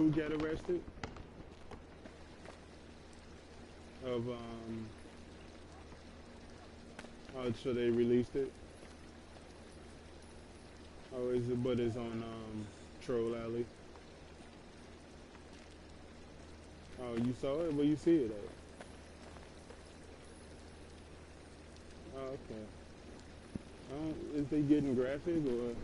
who get arrested? Of oh, so they released it. Oh, is it? But it's on Troll Alley. Oh, you saw it? Where you see it at? Oh, okay. Is they getting graphic or?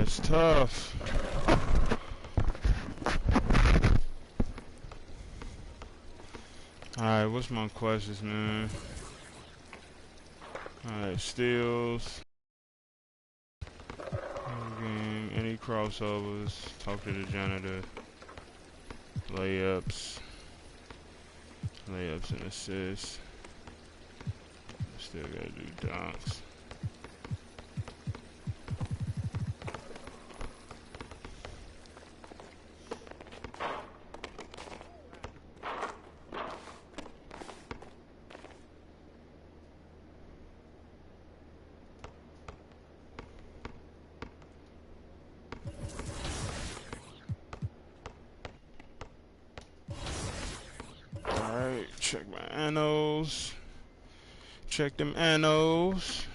That's tough. Alright, what's my questions, man? Alright, steals. Game, any crossovers. Talk to the janitor. Layups. Layups and assists. Still gotta do dunks. Alright, check my annos. Check them annos.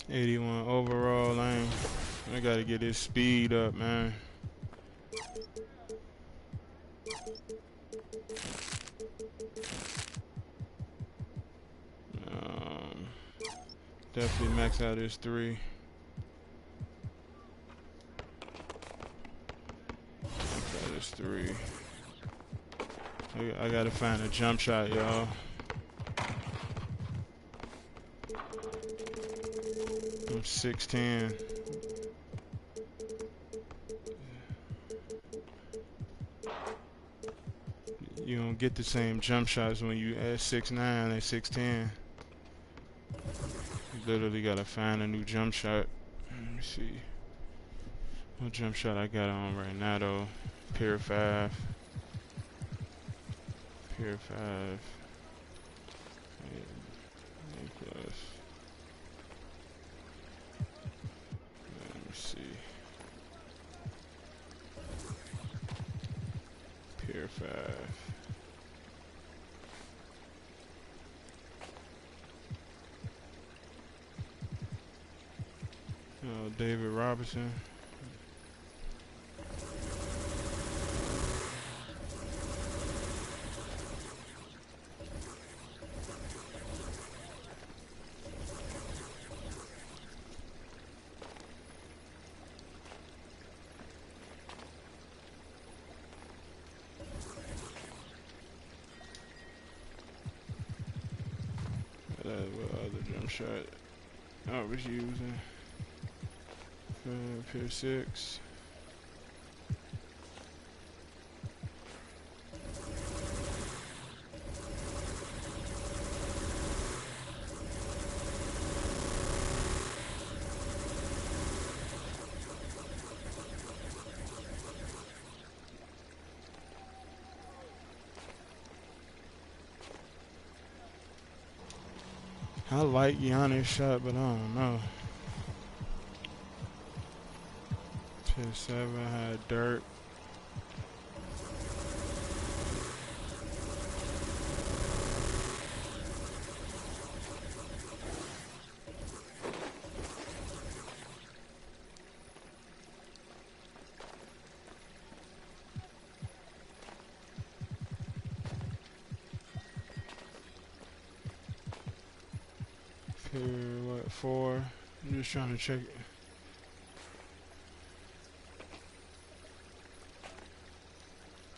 '81 overall. I gotta get his speed up, man. Definitely max out his 3. Max out his 3. I gotta find a jump shot, y'all. I'm 6'10". You don't get the same jump shots when you at 6'9" and 6'10". You literally gotta find a new jump shot. Let me see. What jump shot I got on right now though? Pier 5. Pier 5. A plus. Let me see. Pier 5. David Robinson. What other jump shot I was using? Pier 6. I like Giannis' shot, but I don't know. Pier 7 had dirt. Pier, what, 4? I'm just trying to check it.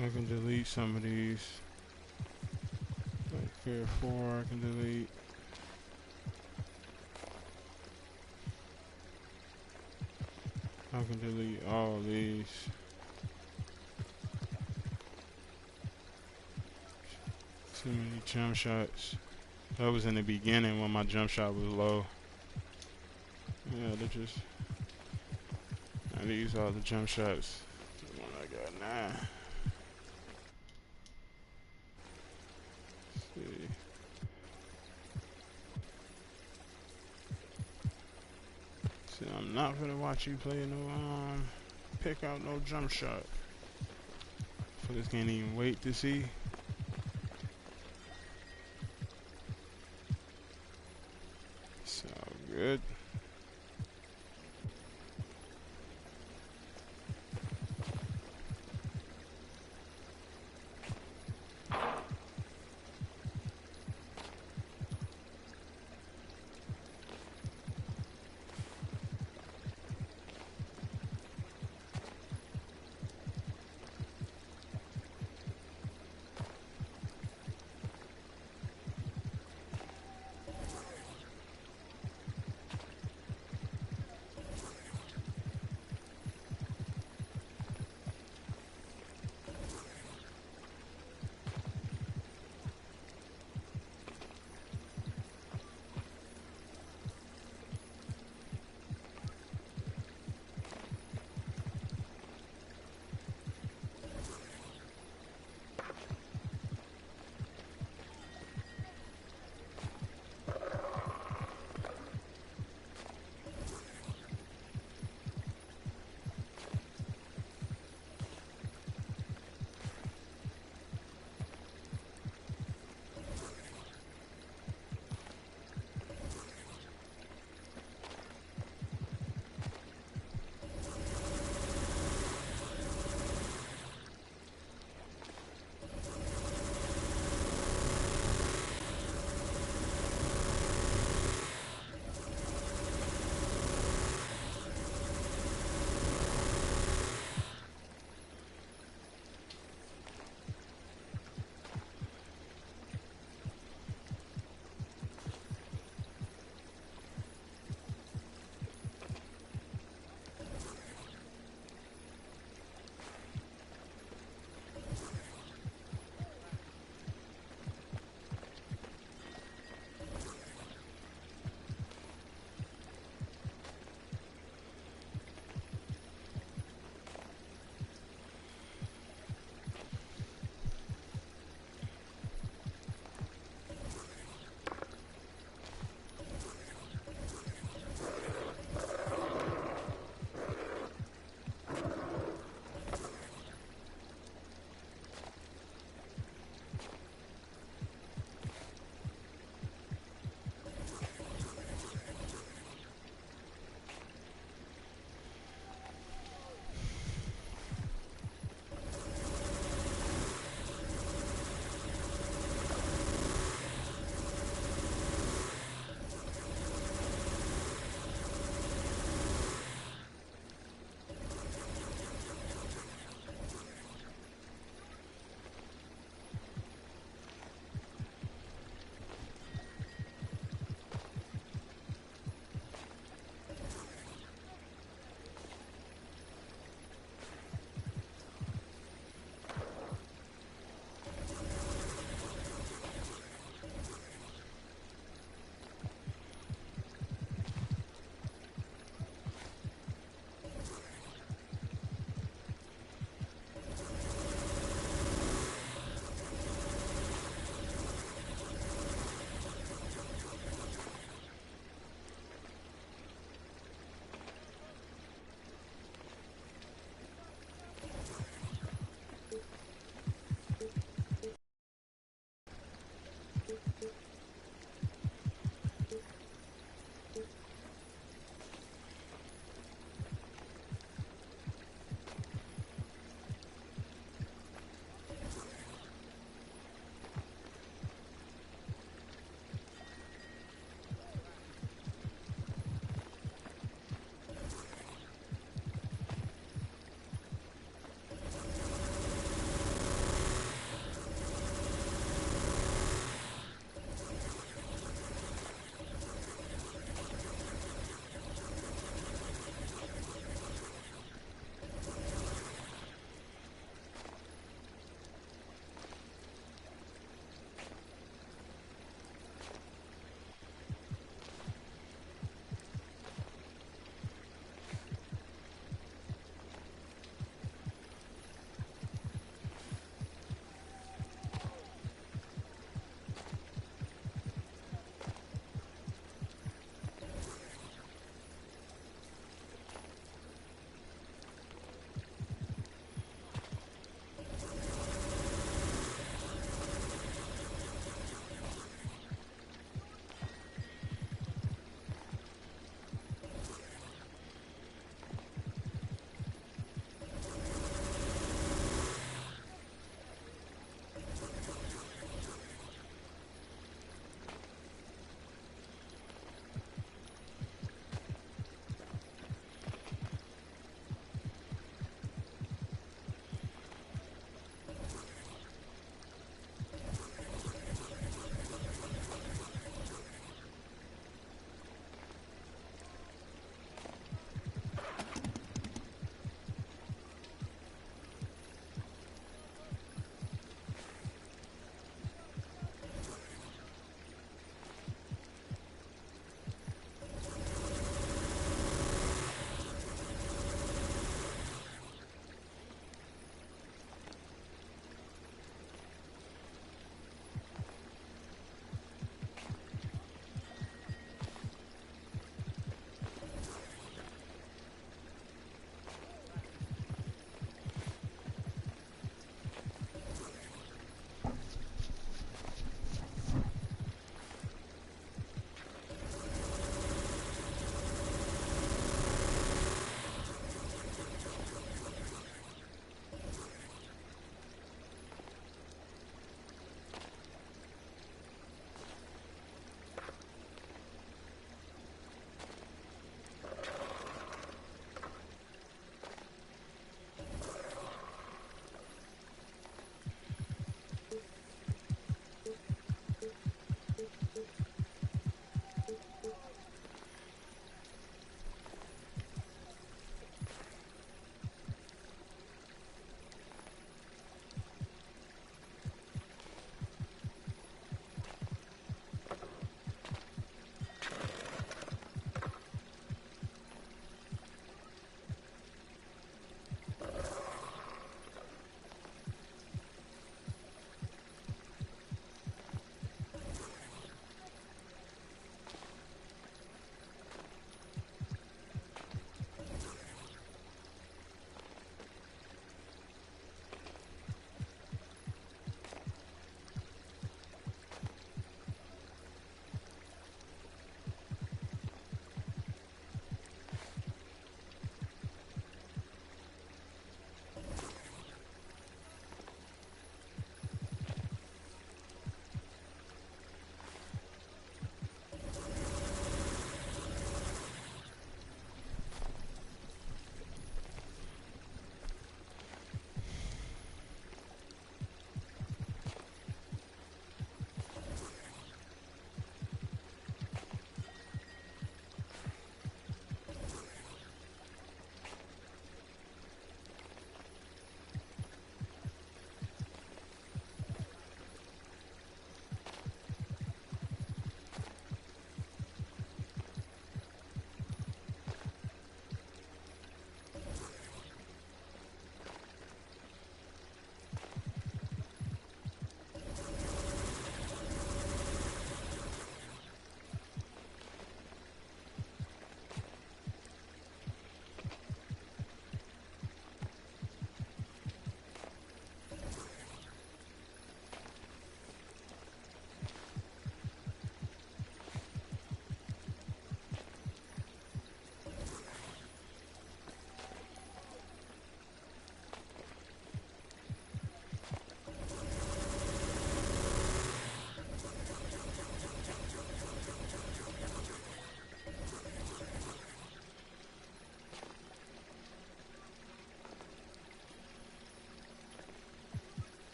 I can delete some of these. Like Pier 4 I can delete. I can delete all these. Too many jump shots. That was in the beginning when my jump shot was low. Yeah, they're just... these are the jump shots. The one I got now. See. See, I'm not gonna watch you play no pick out no jump shot. For this can't even wait to see. So good.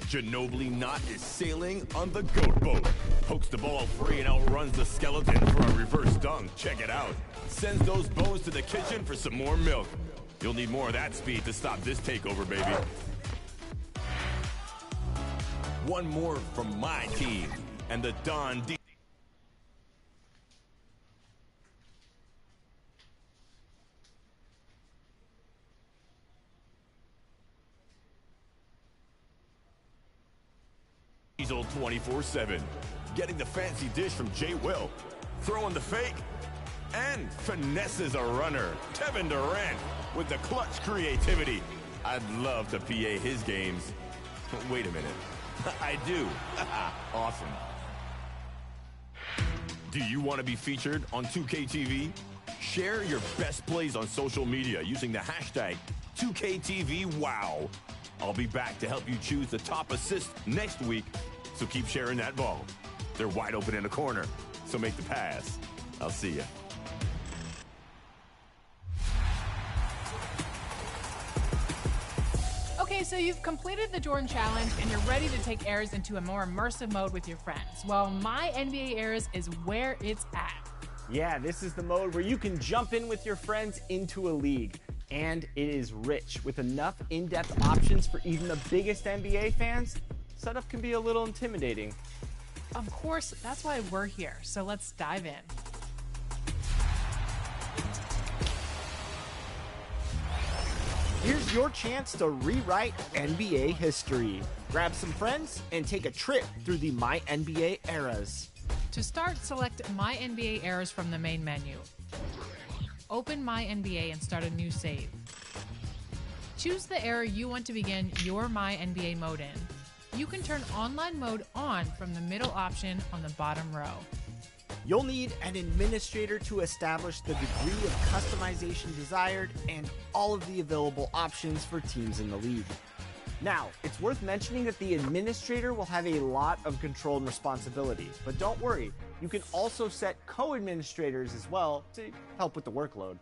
Ginobili Knott is sailing on the goat boat. Pokes the ball free and outruns the skeleton for a reverse dunk. Check it out. Sends those bones to the kitchen for some more milk. You'll need more of that speed to stop this takeover, baby. One more from my team, and the Don D. Diesel 24/7, getting the fancy dish from Jay Will, throwing the fake, and finesses a runner. Kevin Durant with the clutch creativity. I'd love to PA his games. Wait a minute. I do. Awesome. Do you want to be featured on 2K Share your best plays on social media using the hashtag 2KTVWow. I'll be back to help you choose the top assist next week, so keep sharing that ball. They're wide open in the corner, so make the pass. I'll see ya. Okay, so you've completed the Jordan Challenge and you're ready to take Errors into a more immersive mode with your friends. Well, My NBA Errors is where it's at. Yeah, this is the mode where you can jump in with your friends into a league. And it is rich with enough in-depth options for even the biggest NBA fans. Setup can be a little intimidating. Of course, that's why we're here. So let's dive in. Here's your chance to rewrite NBA history. Grab some friends and take a trip through the My NBA eras. To start, select My NBA Errors from the main menu. Open My NBA and start a new save. Choose the era you want to begin your My NBA mode in. You can turn online mode on from the middle option on the bottom row. You'll need an administrator to establish the degree of customization desired and all of the available options for teams in the league. Now, it's worth mentioning that the administrator will have a lot of control and responsibility, but don't worry, you can also set co-administrators as well to help with the workload.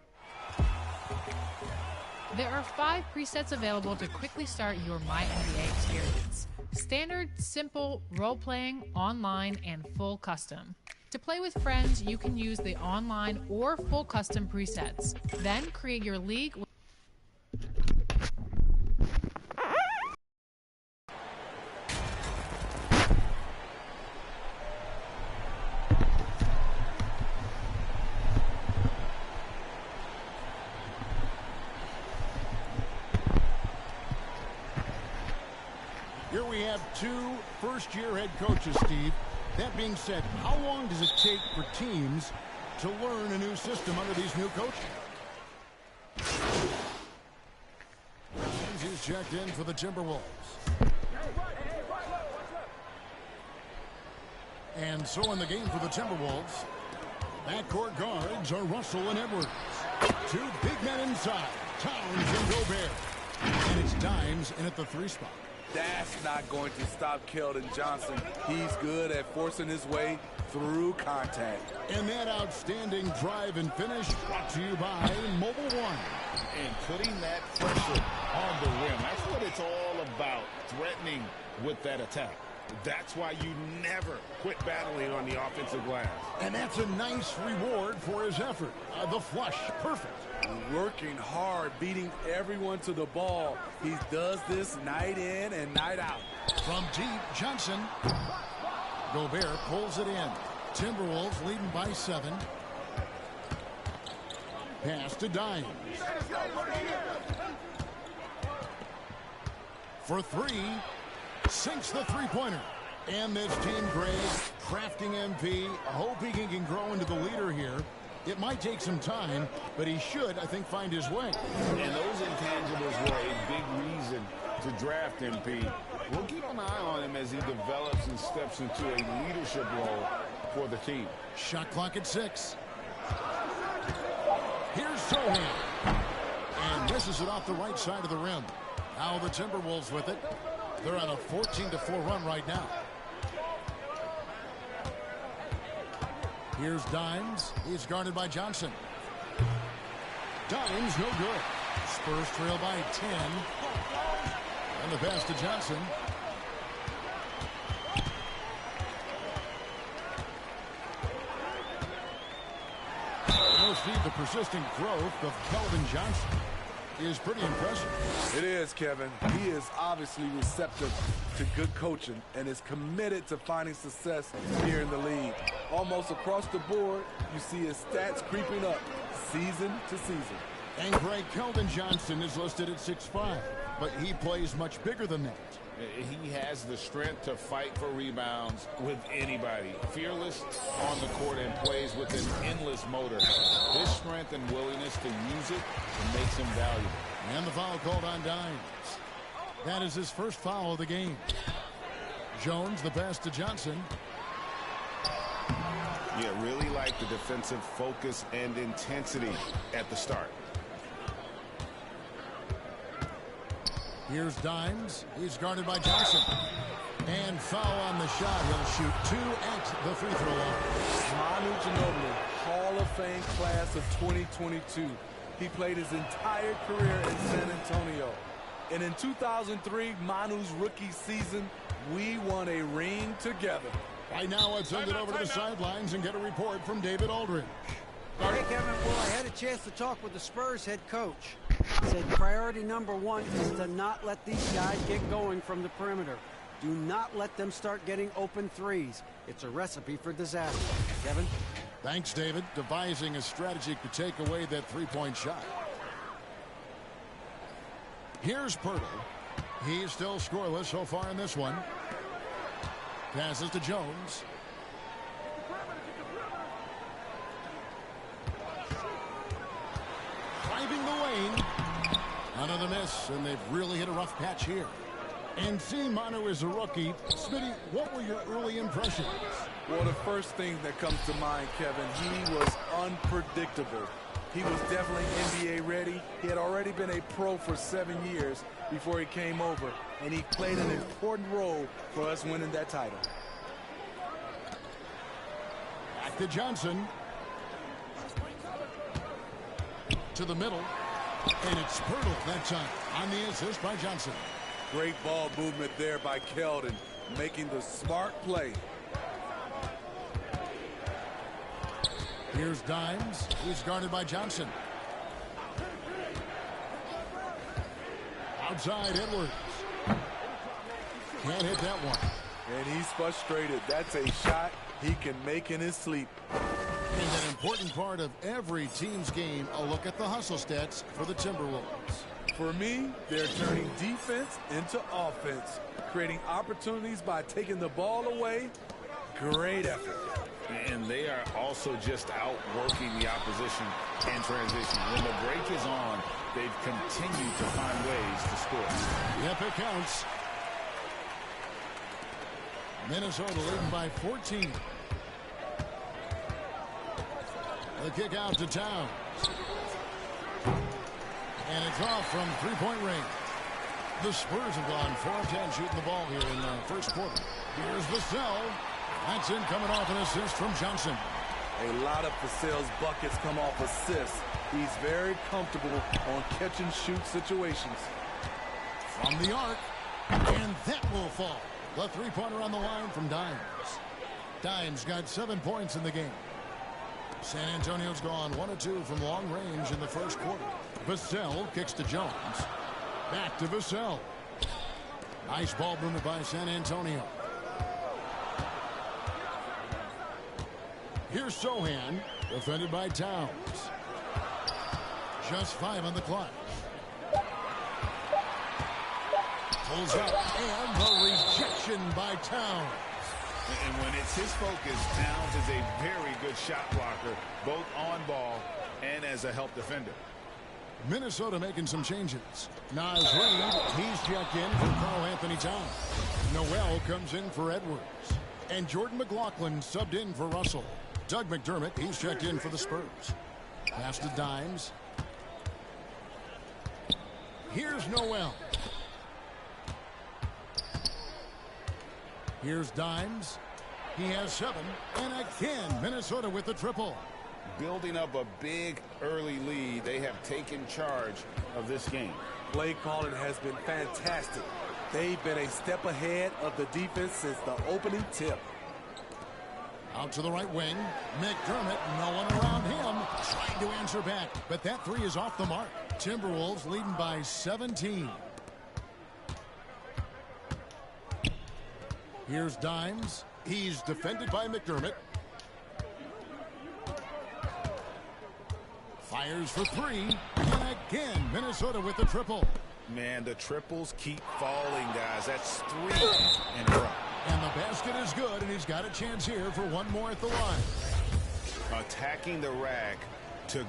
There are 5 presets available to quickly start your My NBA experience. Standard, simple, role-playing, online, and full custom. To play with friends, you can use the online or full custom presets. Then create your league. Here we have 2 first-year head coaches, Steve. That being said, how long does it take for teams to learn a new system under these new coaches? He's checked in for the Timberwolves. And so in the game for the Timberwolves, backcourt guards are Russell and Edwards. 2 big men inside, Towns and Gobert. And it's Dimes in at the 3 spot. That's not going to stop Keldon Johnson. He's good at forcing his way through contact. And that outstanding drive and finish brought to you by Mobile One. And putting that pressure on the rim. That's what it's all about, threatening with that attack. That's why you never quit battling on the offensive glass. And that's a nice reward for his effort. The flush, perfect. Working hard, beating everyone to the ball. He does this night in and night out. From deep, Johnson. Gobert pulls it in. Timberwolves leading by 7. Pass to Dimes. For 3. Sinks the three-pointer. And this team, Greg, crafting MP, hoping he can grow into the leader here. It might take some time, but he should, I think, find his way. And those intangibles were a big reason to draft MP. We'll keep an eye on him as he develops and steps into a leadership role for the team. Shot clock at 6. Here's Sohan. And misses it off the right side of the rim. Now the Timberwolves with it. They're on a 14-4 run right now. Here's Dimes. He's guarded by Johnson. Dimes, no good. Spurs trail by 10. And the pass to Johnson. must feed the persistent growth of Keldon Johnson. Is pretty impressive. It is, Kevin. He is obviously receptive to good coaching and is committed to finding success here in the league. Almost across the board, you see his stats creeping up season to season. And Greg, Keldon Johnson is listed at 6'5", but he plays much bigger than that. He has the strength to fight for rebounds with anybody. Fearless on the court and plays with an endless motor. His strength and willingness to use it makes him valuable. And the foul called on Dimes. That is his first foul of the game. Jones, the pass to Johnson. Yeah, really like the defensive focus and intensity at the start. Here's Dimes. He's guarded by Johnson. And foul on the shot. He'll shoot 2 at the free throw line. Manu Ginobili, Hall of Fame class of 2022. He played his entire career in San Antonio. And in 2003, Manu's rookie season, we won a ring together. Right now, let's send it over to the sidelines and get a report from David Aldridge. Hey, Kevin, well, I had a chance to talk with the Spurs head coach. He said priority number 1 is to not let these guys get going from the perimeter. Do not let them start getting open threes. It's a recipe for disaster. Kevin? Thanks, David. Devising a strategy to take away that three-point shot. Here's Pirtle. He's still scoreless so far in this one. Passes to Jones. Driving the lane. Another miss, and they've really hit a rough patch here. And seeing Manu is a rookie, Smitty, what were your early impressions? Well, the first thing that comes to mind, Kevin, he was unpredictable. He was definitely NBA ready. He had already been a pro for 7 years before he came over, and he played an important role for us winning that title. Back to Johnson. To the middle. And it's Pirtle that time on the assist by Johnson. Great ball movement there by Keldon, making the smart play. Here's Dimes. He's guarded by Johnson. Outside Edwards. Can't hit that one. And he's frustrated. That's a shot he can make in his sleep. And an important part of every team's game, a look at the hustle stats for the Timberwolves. For me, they're turning defense into offense, creating opportunities by taking the ball away. Great effort. And they are also just outworking the opposition in transition. When the break is on, they've continued to find ways to score. Yep, it counts. Minnesota leading by 14. The kick out to Towns. And it's off from three-point range. The Spurs have gone 4 of 10 shooting the ball here in the first quarter. Here's Vassell. That's in coming off an assist from Johnson. A lot of Vassell's buckets come off assists. He's very comfortable on catch-and-shoot situations. From the arc. And that will fall. The three-pointer on the line from Dimes. Dimes got 7 points in the game. San Antonio's gone 1 of 2 from long range in the first quarter. Vassell kicks to Jones. Back to Vassell. Nice ball movement by San Antonio. Here's Sohan, defended by Towns. Just 5 on the clock. Pulls up, and the rejection by Towns. And when it's his focus, Towns is a very good shot blocker, both on ball and as a help defender. Minnesota making some changes. Naz Reid, he's checked in for Karl Anthony Towns. Noel comes in for Edwards. And Jordan McLaughlin subbed in for Russell. Doug McDermott, he's checked in for the Spurs. Pass to Dimes. Here's Noel. Here's Dimes. He has 7. And again, Minnesota with the triple. Building up a big early lead, they have taken charge of this game. Play calling has been fantastic. They've been a step ahead of the defense since the opening tip. Out to the right wing. McDermott, no one around him. Trying to answer back, but that three is off the mark. Timberwolves leading by 17. Here's Dimes. He's defended by McDermott. Fires for three. And again, Minnesota with the triple. Man, the triples keep falling, guys. That's 3 in a row. And the basket is good, and he's got a chance here for one more at the line. Attacking the rack to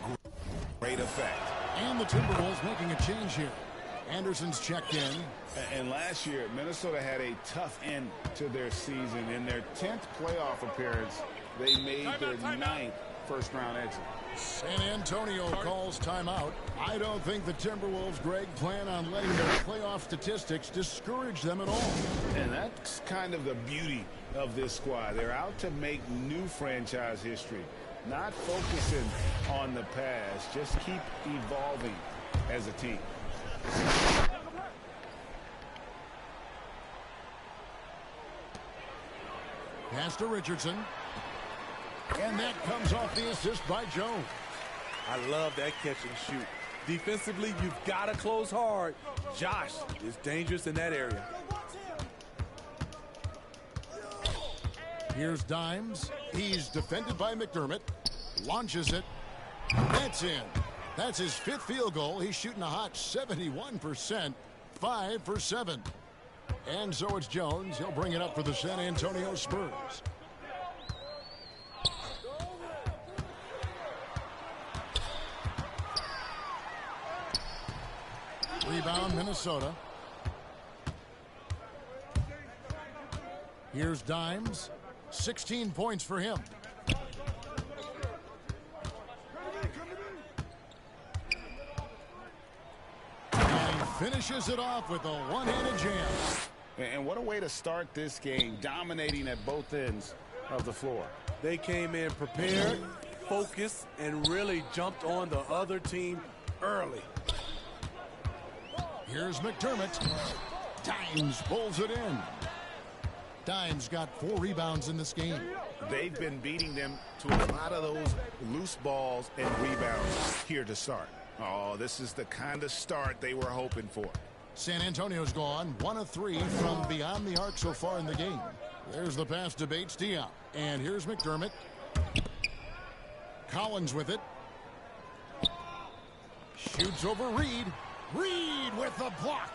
great effect. And the Timberwolves making a change here. Anderson's checked in. And last year, Minnesota had a tough end to their season. In their 10th playoff appearance, they made their 9th first-round exit. San Antonio calls timeout. I don't think the Timberwolves, Greg, plan on letting their playoff statistics discourage them at all. And that's kind of the beauty of this squad. They're out to make new franchise history, not focusing on the past. Just keep evolving as a team. Pass to Richardson. And that comes off the assist by Jones. I love that catch and shoot. Defensively, you've got to close hard. Josh is dangerous in that area. Here's Dimes. He's defended by McDermott. Launches it. That's in. That's his 5th field goal. He's shooting a hot 71%. 5 for 7. And so it's Jones. He'll bring it up for the San Antonio Spurs. Rebound, Minnesota. Here's Dimes. 16 points for him. And he finishes it off with a one-handed jam. And what a way to start this game, dominating at both ends of the floor. They came in prepared, focused, and really jumped on the other team early. Here's McDermott. Dimes pulls it in. Dimes got 4 rebounds in this game. They've been beating them to a lot of those loose balls and rebounds here to start. Oh, this is the kind of start they were hoping for. San Antonio's gone 1 of 3 from beyond the arc so far in the game. There's the pass to Bates Diop. And here's McDermott. Collins with it. Shoots over Reed. Reed with the block.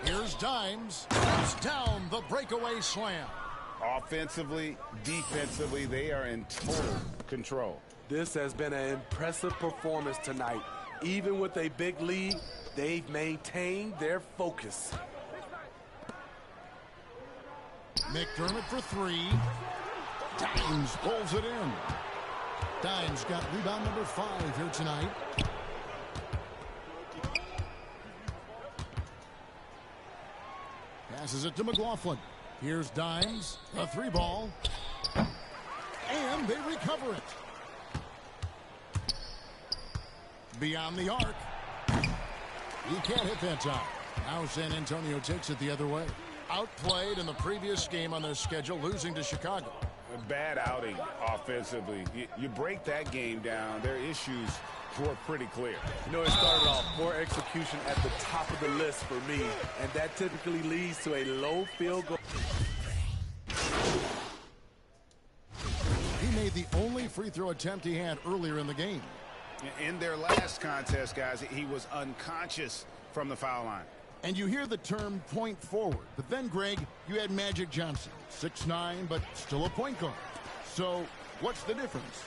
Here's Dimes. It's down the breakaway slam. Offensively, defensively, they are in total control. This has been an impressive performance tonight. Even with a big lead, they've maintained their focus. McDermott for 3. Dimes pulls it in. Dimes got rebound number 5 here tonight. Passes it to McLaughlin. Here's Dimes. A 3 ball. And they recover it. Beyond the arc. He can't hit that time. Now San Antonio takes it the other way. Outplayed in the previous game on their schedule, losing to Chicago. A bad outing offensively. You break that game down, their issues were pretty clear. You know, it started off poor execution at the top of the list for me, and that typically leads to a low field goal. He made the only free throw attempt he had earlier in the game. In their last contest, guys, he was unconscious from the foul line. And you hear the term point forward. But then, Greg, you had Magic Johnson, 6'9", but still a point guard. So what's the difference?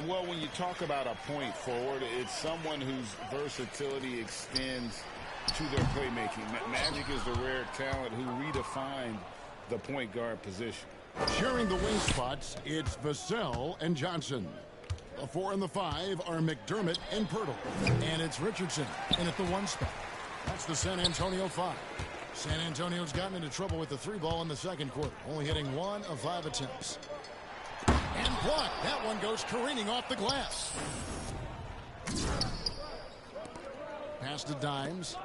Well, when you talk about a point forward, it's someone whose versatility extends to their playmaking. Magic is the rare talent who redefined the point guard position. Sharing the wing spots, it's Vassell and Johnson. The 4 and the 5 are McDermott and Pirtle. And it's Richardson in at the 1 spot. That's the San Antonio 5. San Antonio's gotten into trouble with the 3 ball in the second quarter, only hitting 1 of 5 attempts. And blocked. That one goes careening off the glass. Pass to Dimes.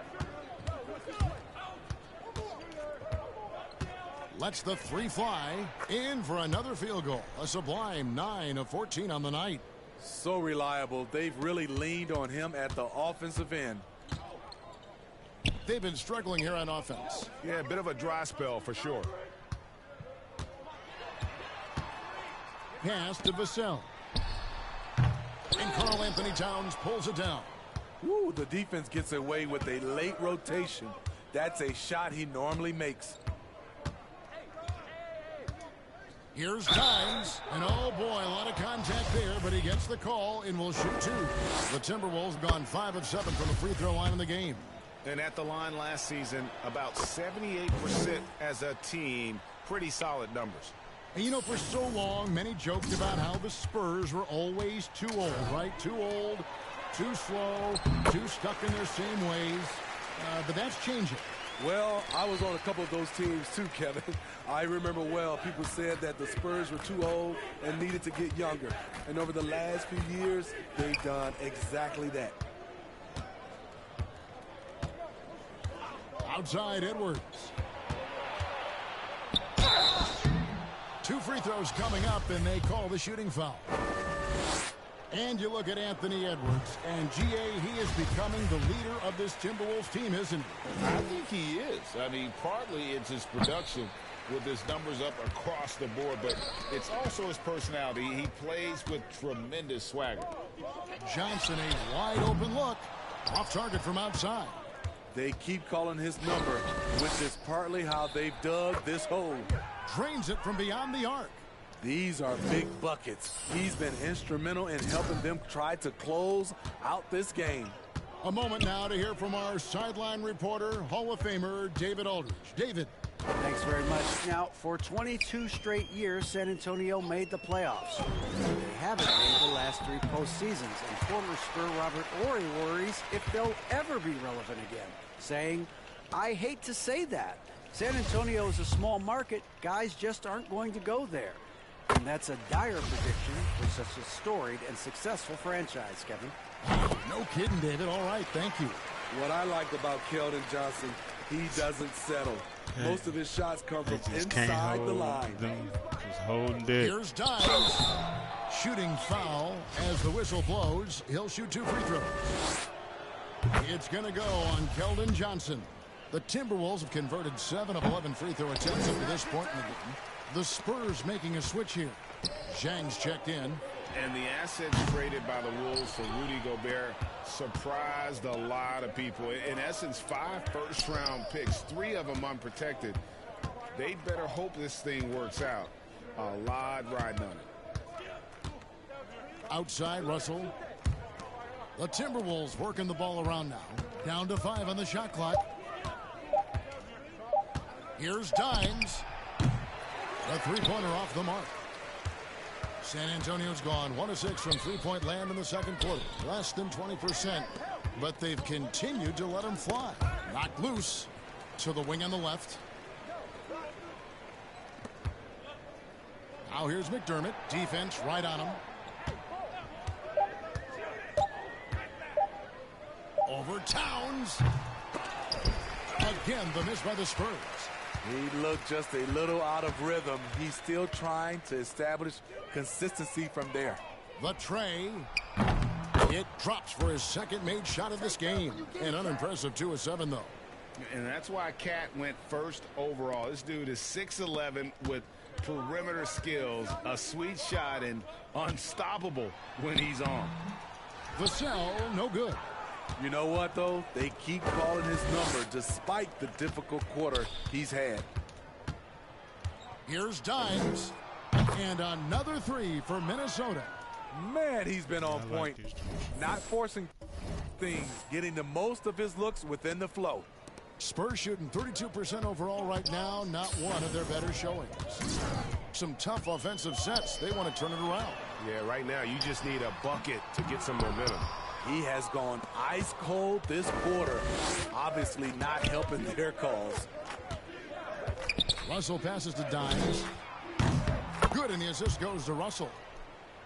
Lets the 3 fly. In for another field goal. A sublime 9 of 14 on the night. So reliable. They've really leaned on him at the offensive end. They've been struggling here on offense. Yeah, a bit of a dry spell for sure. Pass to Vassell. And Karl Anthony Towns pulls it down. Woo, the defense gets away with a late rotation. That's a shot he normally makes. Here's Dimes, and oh boy, a lot of contact there, but he gets the call and will shoot two. The Timberwolves have gone 5 of 7 from the free throw line in the game. And at the line last season, about 78% as a team. Pretty solid numbers. And you know, for so long, many joked about how the Spurs were always too old, right? Too old, too slow, too stuck in their same ways. But that's changing. Well, I was on a couple of those teams too, Kevin. I remember well, people said that the Spurs were too old and needed to get younger. And over the last few years, they've done exactly that. Outside Edwards. 2 free throws coming up, and they call the shooting foul. And you look at Anthony Edwards, and G.A., he is becoming the leader of this Timberwolves team, isn't he? I think he is. I mean, partly it's his production with his numbers up across the board, but it's also his personality. He plays with tremendous swagger. Johnson, a wide open look. Off target from outside. They keep calling his number, which is partly how they've dug this hole. Drains it from beyond the arc. These are big buckets. He's been instrumental in helping them try to close out this game. A moment now to hear from our sideline reporter, Hall of Famer David Aldridge. David. Thanks very much. Now, for 22 straight years, San Antonio made the playoffs. They haven't made the last 3 postseasons, and former Spur Robert Horry worries if they'll ever be relevant again, saying, "I hate to say that. San Antonio is a small market. Guys just aren't going to go there." And that's a dire prediction for such a storied and successful franchise, Kevin. No kidding, David. All right, thank you. What I like about Keldon Johnson, he doesn't settle. Most of his shots come from inside the line. Just holding it. Here's Dimes. Shooting foul as the whistle blows. He'll shoot 2 free throws. It's going to go on Keldon Johnson. The Timberwolves have converted 7 of 11 free throw attempts up to this point in the game. The Spurs making a switch here. Zhang's checked in. And the assets traded by the Wolves for Rudy Gobert surprised a lot of people. In essence, 5 first-round picks, 3 of them unprotected. They better hope this thing works out. A lot riding on it. Outside Russell. The Timberwolves working the ball around now. Down to 5 on the shot clock. Here's Dimes. A 3-pointer off the mark. San Antonio's gone 1 of 6 from 3-point land in the second quarter. Less than 20%. But they've continued to let them fly. Knocked loose to the wing on the left. Now here's McDermott. Defense right on him. Over Towns. Again, the miss by the Spurs. He looked just a little out of rhythm. He's still trying to establish consistency from there. The tray. It drops for his second made shot of this game. An unimpressive 2 of 7, though. And that's why Cat went first overall. This dude is 6'11" with perimeter skills, a sweet shot, and unstoppable when he's on. Vassell, no good. You know what, though? They keep calling his number despite the difficult quarter he's had. Here's Dimes. And another 3 for Minnesota. Man, he's been on point. Not forcing things, getting the most of his looks within the flow. Spurs shooting 32% overall right now. Not one of their better showings. Some tough offensive sets. They want to turn it around. Yeah, right now you just need a bucket to get some momentum. He has gone ice cold this quarter, obviously not helping their cause. Russell passes to Dimes. Good, and the assist goes to Russell.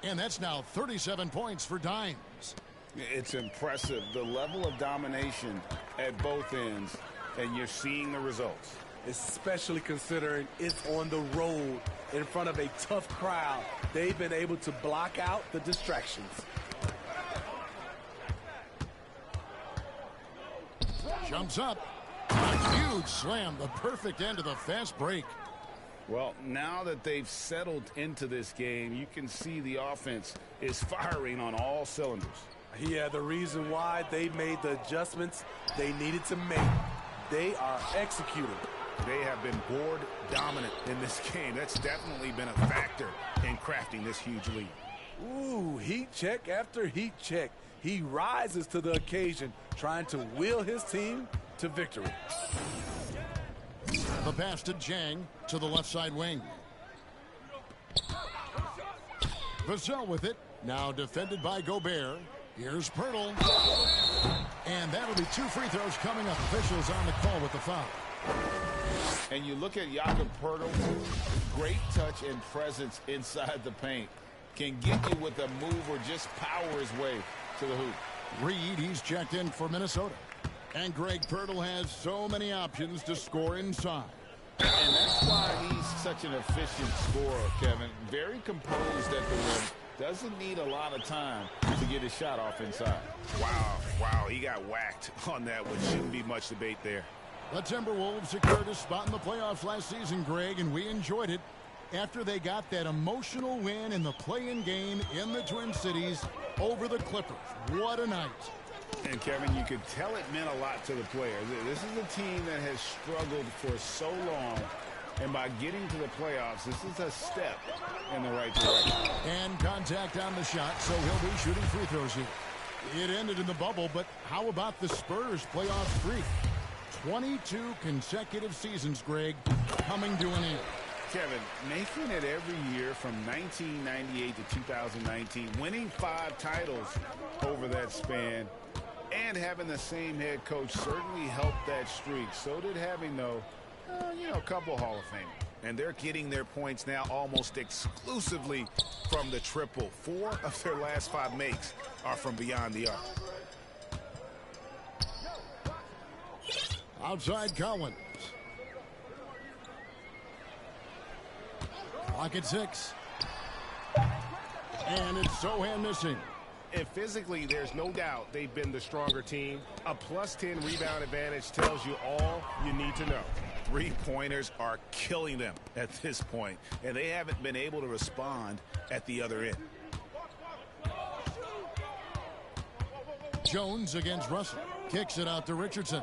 And that's now 37 points for Dimes. It's impressive, the level of domination at both ends, and you're seeing the results. especially considering it's on the road in front of a tough crowd. They've been able to block out the distractions. Jumps up. A huge slam, the perfect end of the fast break. Well, now that they've settled into this game, you can see the offense is firing on all cylinders. Yeah, the reason why they made the adjustments they needed to make. They are executing. They have been board dominant in this game. That's definitely been a factor in crafting this huge lead. Ooh, heat check after heat check. He rises to the occasion, trying to will his team to victory. The pass to Jang to the left side wing. Vassell with it. Now defended by Gobert. Here's Pirtle. And that'll be 2 free throws coming up. Officials on the call with the foul. And you look at Jakob Pirtle, great touch and presence inside the paint. Can get you with a move or just power his way to the hoop. Reed, he's checked in for Minnesota. And Greg Pirtle has so many options to score inside. And that's why he's such an efficient scorer, Kevin. Very composed at the rim. Doesn't need a lot of time to get his shot off inside. Wow, he got whacked on that one. Shouldn't be much debate there. The Timberwolves secured a spot in the playoffs last season, Greg, and we enjoyed it after they got that emotional win in the play-in game in the Twin Cities over the Clippers. What a night. And, Kevin, you could tell it meant a lot to the players. This is a team that has struggled for so long, and by getting to the playoffs, this is a step in the right direction. And contact on the shot, so he'll be shooting free throws here. It ended in the bubble, but how about the Spurs playoff streak? 22 consecutive seasons, Greg, coming to an end. Kevin, making it every year from 1998 to 2019, winning 5 titles over that span, and having the same head coach certainly helped that streak. So did having, though, a couple Hall of Fame. And they're getting their points now almost exclusively from the triple. 4 of their last 5 makes are from beyond the arc. Outside Collins. Clock at 6. And it's Sohan missing. And physically, there's no doubt they've been the stronger team. A +10 rebound advantage tells you all you need to know. 3-pointers are killing them at this point, and they haven't been able to respond at the other end. Jones against Russell. Kicks it out to Richardson.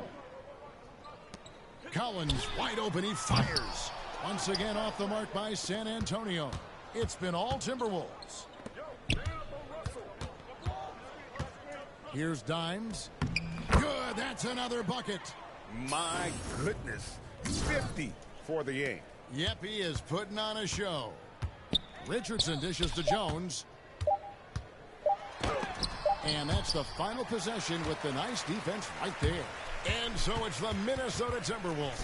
Collins wide open. He fires. Once again off the mark by San Antonio. It's been all Timberwolves. Here's Dimes. Good. That's another bucket. My goodness. 50 for the game. Yep, he is putting on a show. Richardson dishes to Jones. And that's the final possession with the nice defense right there. And so it's the Minnesota Timberwolves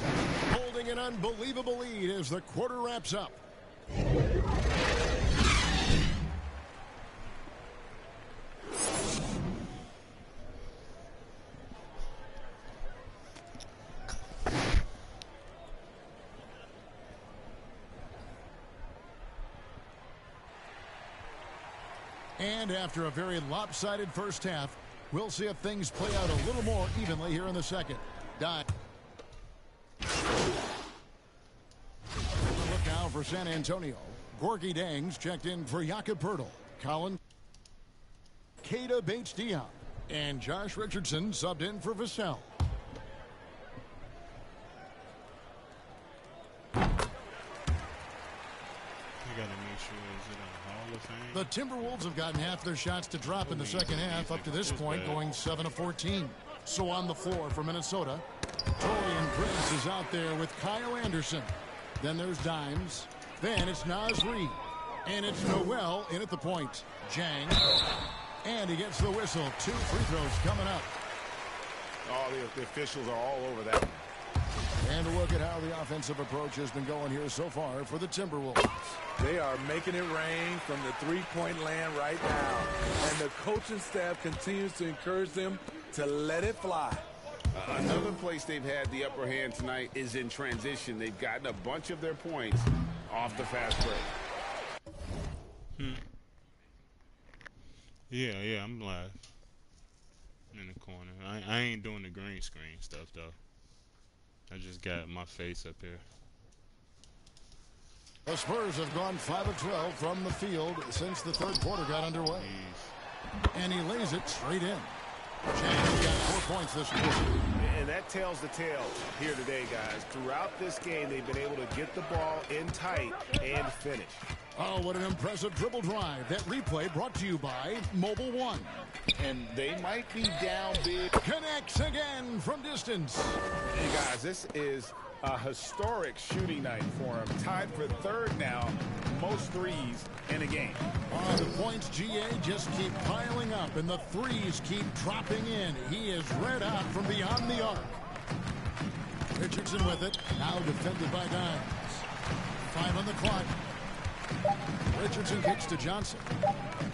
holding an unbelievable lead as the quarter wraps up. And after a very lopsided first half, we'll see if things play out a little more evenly here in the second. Look now for San Antonio. Gorgie Dangs checked in for Jakob Pirtle. Colin Keita Bates-Diop. And Josh Richardson subbed in for Vassell. The Timberwolves have gotten half their shots to drop in the second half up to this point, going 7 of 14. So on the floor for Minnesota, Torian Prince is out there with Kyle Anderson. Then there's Dimes. Then it's Naz Reid. And it's Noel in at the point. Jang. And he gets the whistle. 2 free throws coming up. Oh, the officials are all over that one. And a look at how the offensive approach has been going here so far for the Timberwolves. They are making it rain from the three-point land right now. And the coaching staff continues to encourage them to let it fly. Another place they've had the upper hand tonight is in transition. They've gotten a bunch of their points off the fast break. Yeah, I'm live in the corner. I ain't doing the green screen stuff though. I just got my face up here. The Spurs have gone 5 of 12 from the field since the third quarter got underway. Jeez. And he lays it straight in. Chang's got 4 points this quarter. And that tells the tale here today, guys. Throughout this game, they've been able to get the ball in tight and finish. Oh, what an impressive dribble drive. That replay brought to you by Mobile One. And they might be down big. Connects again from distance. Hey, guys, this is a historic shooting night for him. Tied for third now, most threes in a game. Oh, the points, GA, just keep piling up, and the threes keep dropping in. He is red hot from beyond the arc. Richardson with it, now defended by Dimes. 5 on the clock. Richardson kicks to Johnson.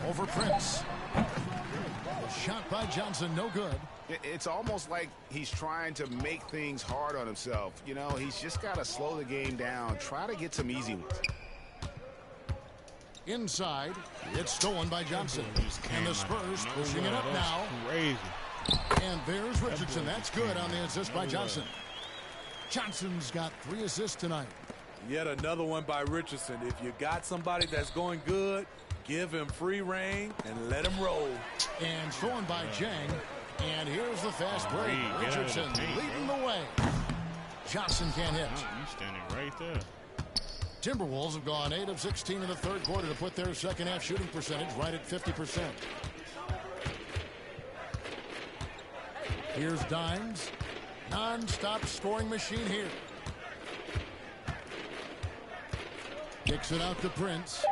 Over Prince. A shot by Johnson, no good. It's almost like he's trying to make things hard on himself. You know, he's just got to slow the game down. Try to get some easy ones. Inside, it's stolen by Johnson. And the Spurs pushing it up now. Crazy. And there's Richardson. That's good on the assist by Johnson. Johnson's got 3 assists tonight. Yet another one by Richardson. If you got somebody that's going good, give him free reign and let him roll. And stolen by Jang. And here's the fast break. Richardson leading the way. Johnson can't hit. Oh, you standing right there. Timberwolves have gone 8 of 16 in the third quarter to put their second half shooting percentage right at 50%. Here's Dimes. Non-stop scoring machine here. Kicks it out to Prince.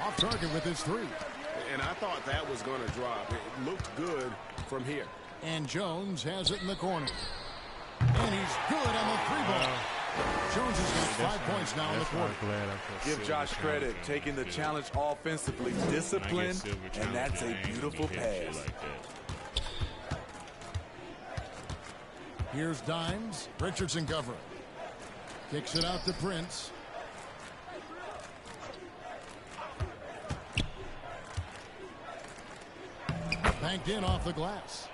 Off target with his 3. And I thought that was going to drop. It looked good from here. And Jones has it in the corner. And he's good on the 3-ball. Jones has got 5 points now in the quarter. Give Josh credit, taking the challenge offensively, disciplined, and that's a beautiful pass. Here's Dimes. Richardson covering. Kicks it out to Prince. Banked in off the glass.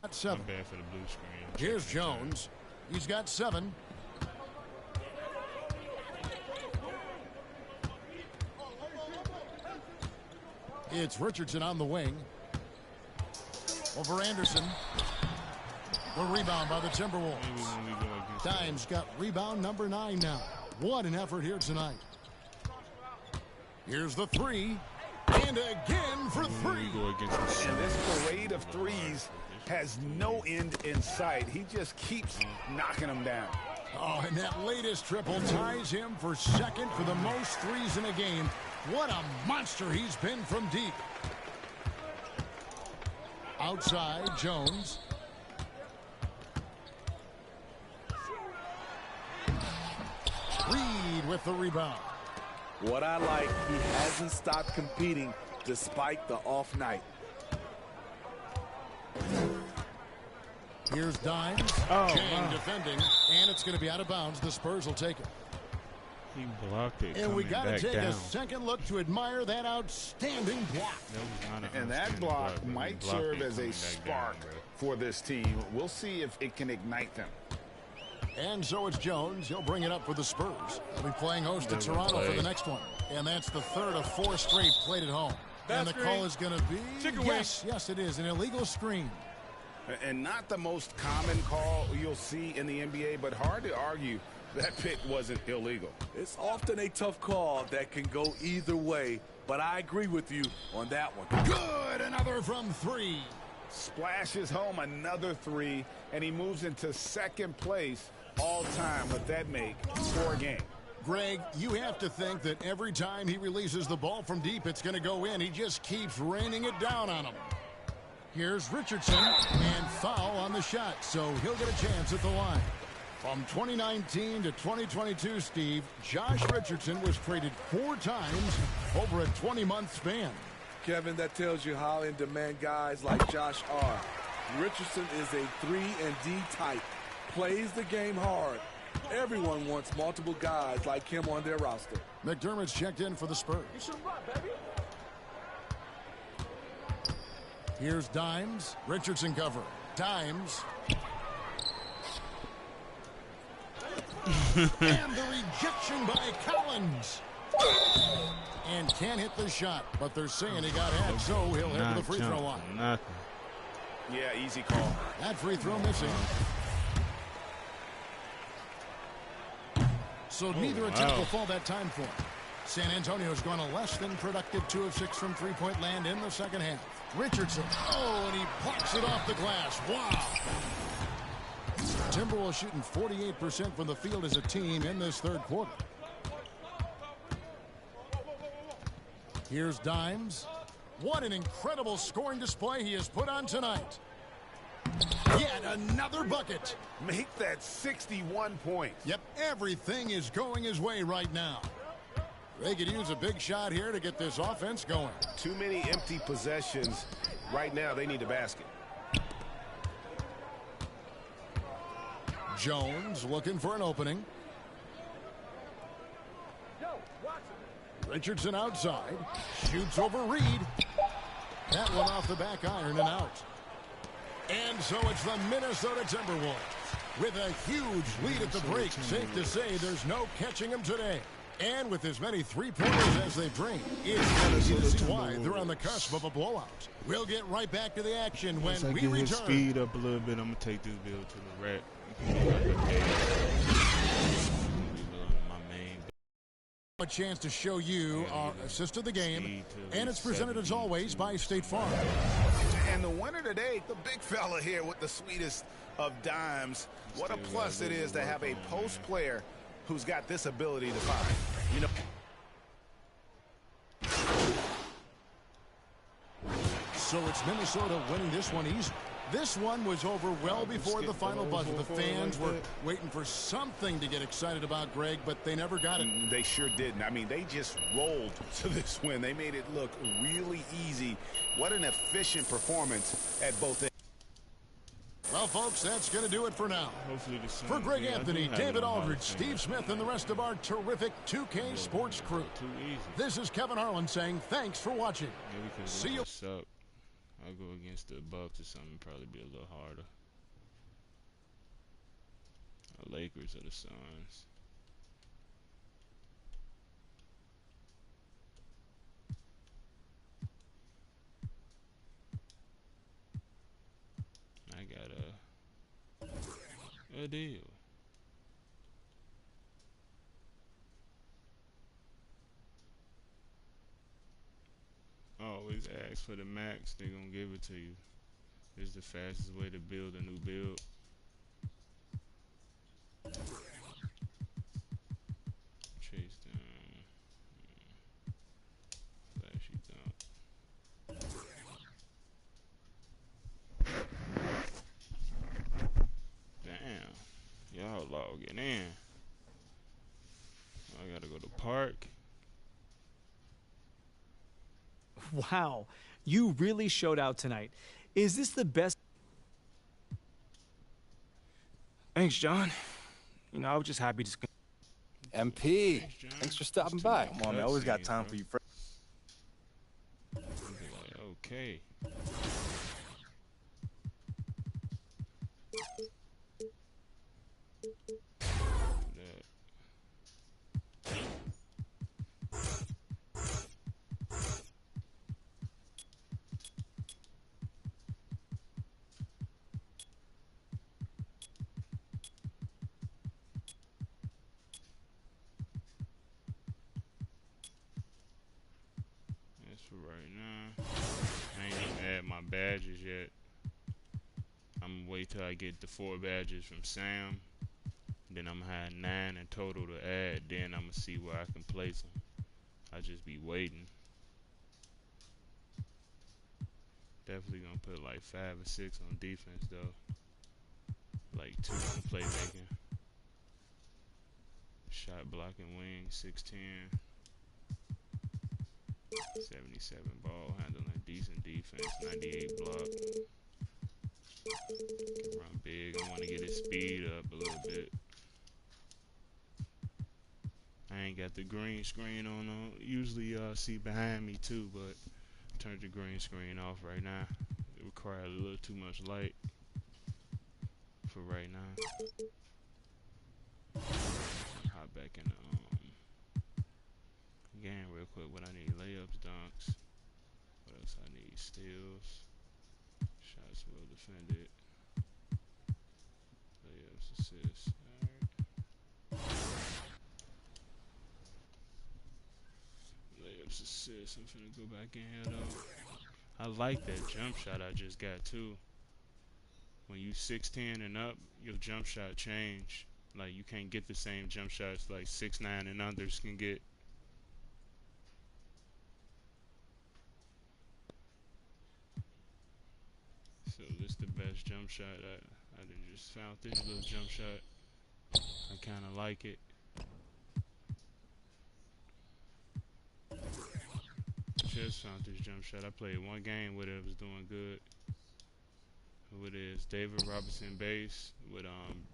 That's 7. Not bad for the blue screen. Here's Jones. He's got 7. It's Richardson on the wing. Over Anderson. The rebound by the Timberwolves. Dimes got rebound number 9 now. What an effort here tonight. Here's the 3. And again for 3. And this parade of threes has no end in sight. He just keeps knocking them down. Oh, and that latest triple ties him for second for the most threes in a game. What a monster he's been from deep. Outside, Jones. Reed with the rebound. What I like, he hasn't stopped competing despite the off night. Here's Dimes. Chang defending, and it's going to be out of bounds. The Spurs will take it. He blocked it. And we got to take a second look to admire that outstanding block. And that block might serve as a spark for this team. We'll see if it can ignite them. And so it's Jones. He'll bring it up for the Spurs. They'll be playing host to Toronto for the next one. And that's the third of 4 straight played at home. And the call is going to be, yes, it is, an illegal screen. And not the most common call you'll see in the NBA, but hard to argue that pick wasn't illegal. It's often a tough call that can go either way, but I agree with you on that one. Good, another from 3. Splashes home another 3, and he moves into second place all time with that make for a game. Greg, you have to think that every time he releases the ball from deep, it's going to go in. He just keeps raining it down on him. Here's Richardson, and foul on the shot, so he'll get a chance at the line. From 2019 to 2022, Steve, Josh Richardson was traded 4 times over a 20-month span. Kevin, that tells you how in demand guys like Josh are. Richardson is a 3-and-D type. Plays the game hard. Everyone wants multiple guys like him on their roster. McDermott's checked in for the Spurs. You should run, baby. Here's Dimes. Richardson cover. Dimes. And the rejection by Collins. And can't hit the shot, but they're saying he got hit, so he'll head to the free throw line. Nothing. Yeah, easy call. That free throw missing. So neither attempt will fall that time for him. San Antonio's gone a less than productive 2 of 6 from three-point land in the second half. Richardson. Oh, and he plucks it off the glass. Wow. Timberwolves shooting 48% from the field as a team in this third quarter. Here's Dimes. What an incredible scoring display he has put on tonight. Yet another bucket. Make that 61 points. Yep, everything is going his way right now. They could use a big shot here to get this offense going. Too many empty possessions. Right now, they need a basket. Jones looking for an opening. Richardson outside. Shoots over Reed. That one off the back iron and out. And so it's the Minnesota Timberwolves with a huge lead at the break. Safe to say there's no catching them today. And with as many three-pointers as they bring, it's easy to see why they're on the cusp of a blowout. We'll get right back to the action when we return. His speed up a little bit. I'm going to take this build to the rack. A chance to show you our assist of the game, and it's presented as always by State Farm. And the winner today, the big fella here with the sweetest of dimes. What a plus it is to have a post player who's got this ability to find. You know. So it's Minnesota winning this one easy. This one was over well before the final buzzer. The fans were waiting for something to get excited about, Greg, but they never got it. They sure didn't. I mean, they just rolled to this win. They made it look really easy. What an efficient performance at both ends. Well, folks, that's going to do it for now. For Greg Anthony, David Aldridge, Steve Smith, and the rest of our terrific 2K Sports crew, this is Kevin Harlan saying thanks for watching. See you. I'll go against the Bucks or something, probably be a little harder. The Lakers or the Suns. I got a deal. Always ask for the max, they're gonna give it to you. It's the fastest way to build a new build. Chase down. Flashy down. Damn. Y'all logging in. I gotta go to park. Wow, you really showed out tonight. Is this the best? Thanks, John. You know, I was just happy to... MP, thanks for stopping by. Come on, man, I always got time for you. Okay. For right now, I ain't even add my badges yet. I'm gonna wait till I get the 4 badges from Sam. Then I'm gonna have 9 in total to add. Then I'm gonna see where I can place them. I just be waiting. Definitely gonna put like 5 or 6 on defense though. Like 2 on playmaking. Shot blocking wing, 6'10". 77 ball handling, decent defense, 98 block. Can run big. I want to get his speed up a little bit. I ain't got the green screen on. Usually y'all see behind me too, but I turned the green screen off right now. It requires a little too much light for right now. Hop back in the game real quick. What I need: layups, dunks. What else I need? Steals. Shots well defended. Layups, assists. Alright. Layups, assists. I'm finna go back in here though. I like that jump shot I just got too. When you 6'10" and up, your jump shot change. Like you can't get the same jump shots like 6'9" and unders can get. So this the best jump shot. I just found this little jump shot. I kind of like it. Just found this jump shot. I played one game with it. It was doing good. Who it is? David Robinson bass with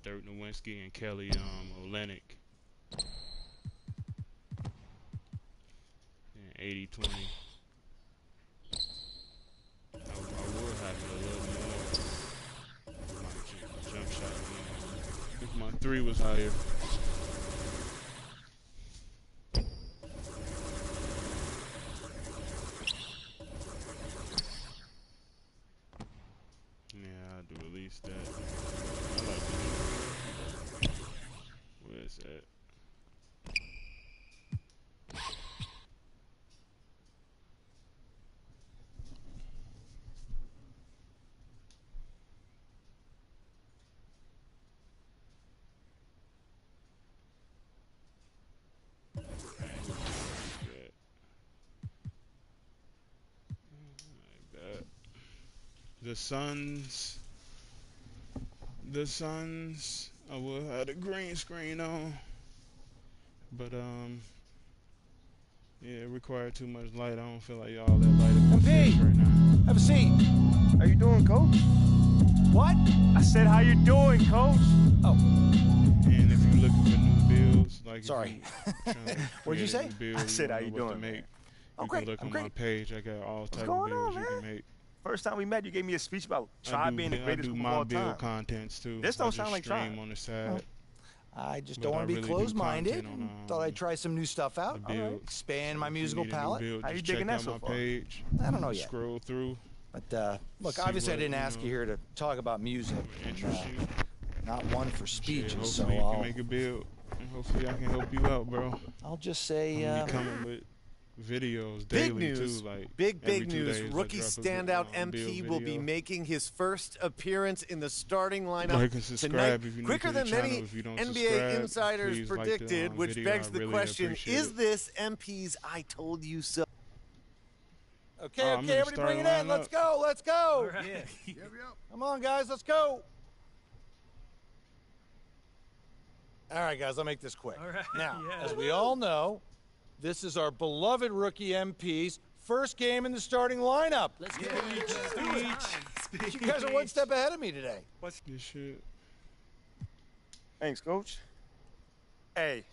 Dirk Nowitzki and Kelly Olynyk. And 80-20. I will have it a little more. My jump shot. If my 3 was higher. That. I like it. Where is that? The Suns, I will have the green screen on, but yeah, it required too much light. I don't feel like y'all that light up MP, right now. have a seat. How you doing, Coach? What? I said, how you doing, Coach? Oh. And if you're looking for new builds, like sorry, what'd you say? I said, how you doing? You can look on my page. I got all type of builds you can make. First time we met, you gave me a speech about Try being the greatest of all time. I do my build contents too. This don't sound like Try. On the side. I just don't want to be closed-minded. Thought I'd try some new stuff out. Expand my musical palette. How you digging that so far? Page, I don't know yet. Scroll through. But look, obviously I didn't ask you here to talk about music. Not one for speeches, so hopefully you can make a build, and hopefully I can help you out, bro. I'll just say. I'm coming with videos daily big news. too, like big news. Rookie standout MP will be making his first appearance in the starting lineup like and subscribe tonight, if you quicker than many NBA insiders predicted, like which begs the really question, is this MP's I told you so? Okay, everybody bring it in. Let's go. Let's go. Right. Yeah. Come on, guys. Let's go. All right, guys. I'll make this quick. All right. Now, as we all know, this is our beloved rookie MP's first game in the starting lineup. Let's get speech. You guys are one step ahead of me today. What's this shit? Thanks, Coach. Hey,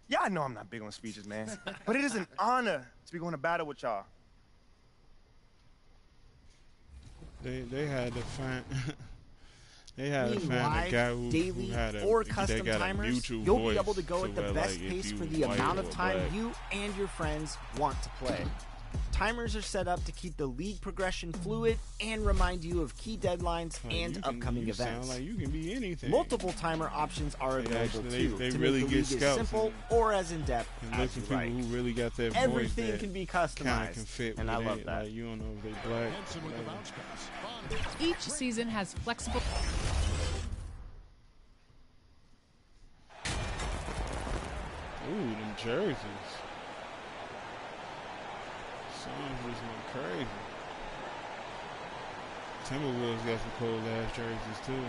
yeah, I know I'm not big on speeches, man, but it is an honor to be going to battle with y'all. They had to find. They had to find a guy who had or a custom they got timers, a mutual you'll voice be able to go at the where, best like, pace if for you the amount of white or time black. you and your friends want to play. Timers are set up to keep the league progression fluid and remind you of key deadlines and upcoming you events. Sound like you can be anything. Multiple timer options are available too. They to really make the get league scouts as simple or as in depth and as you people like. who really got that voice Everything that can be kinda customized, can fit and I love that. Like, you don't know if they black. Each season has flexible. Ooh, them jerseys. Suns just went crazy. Timberwolves got some cold ass jerseys too.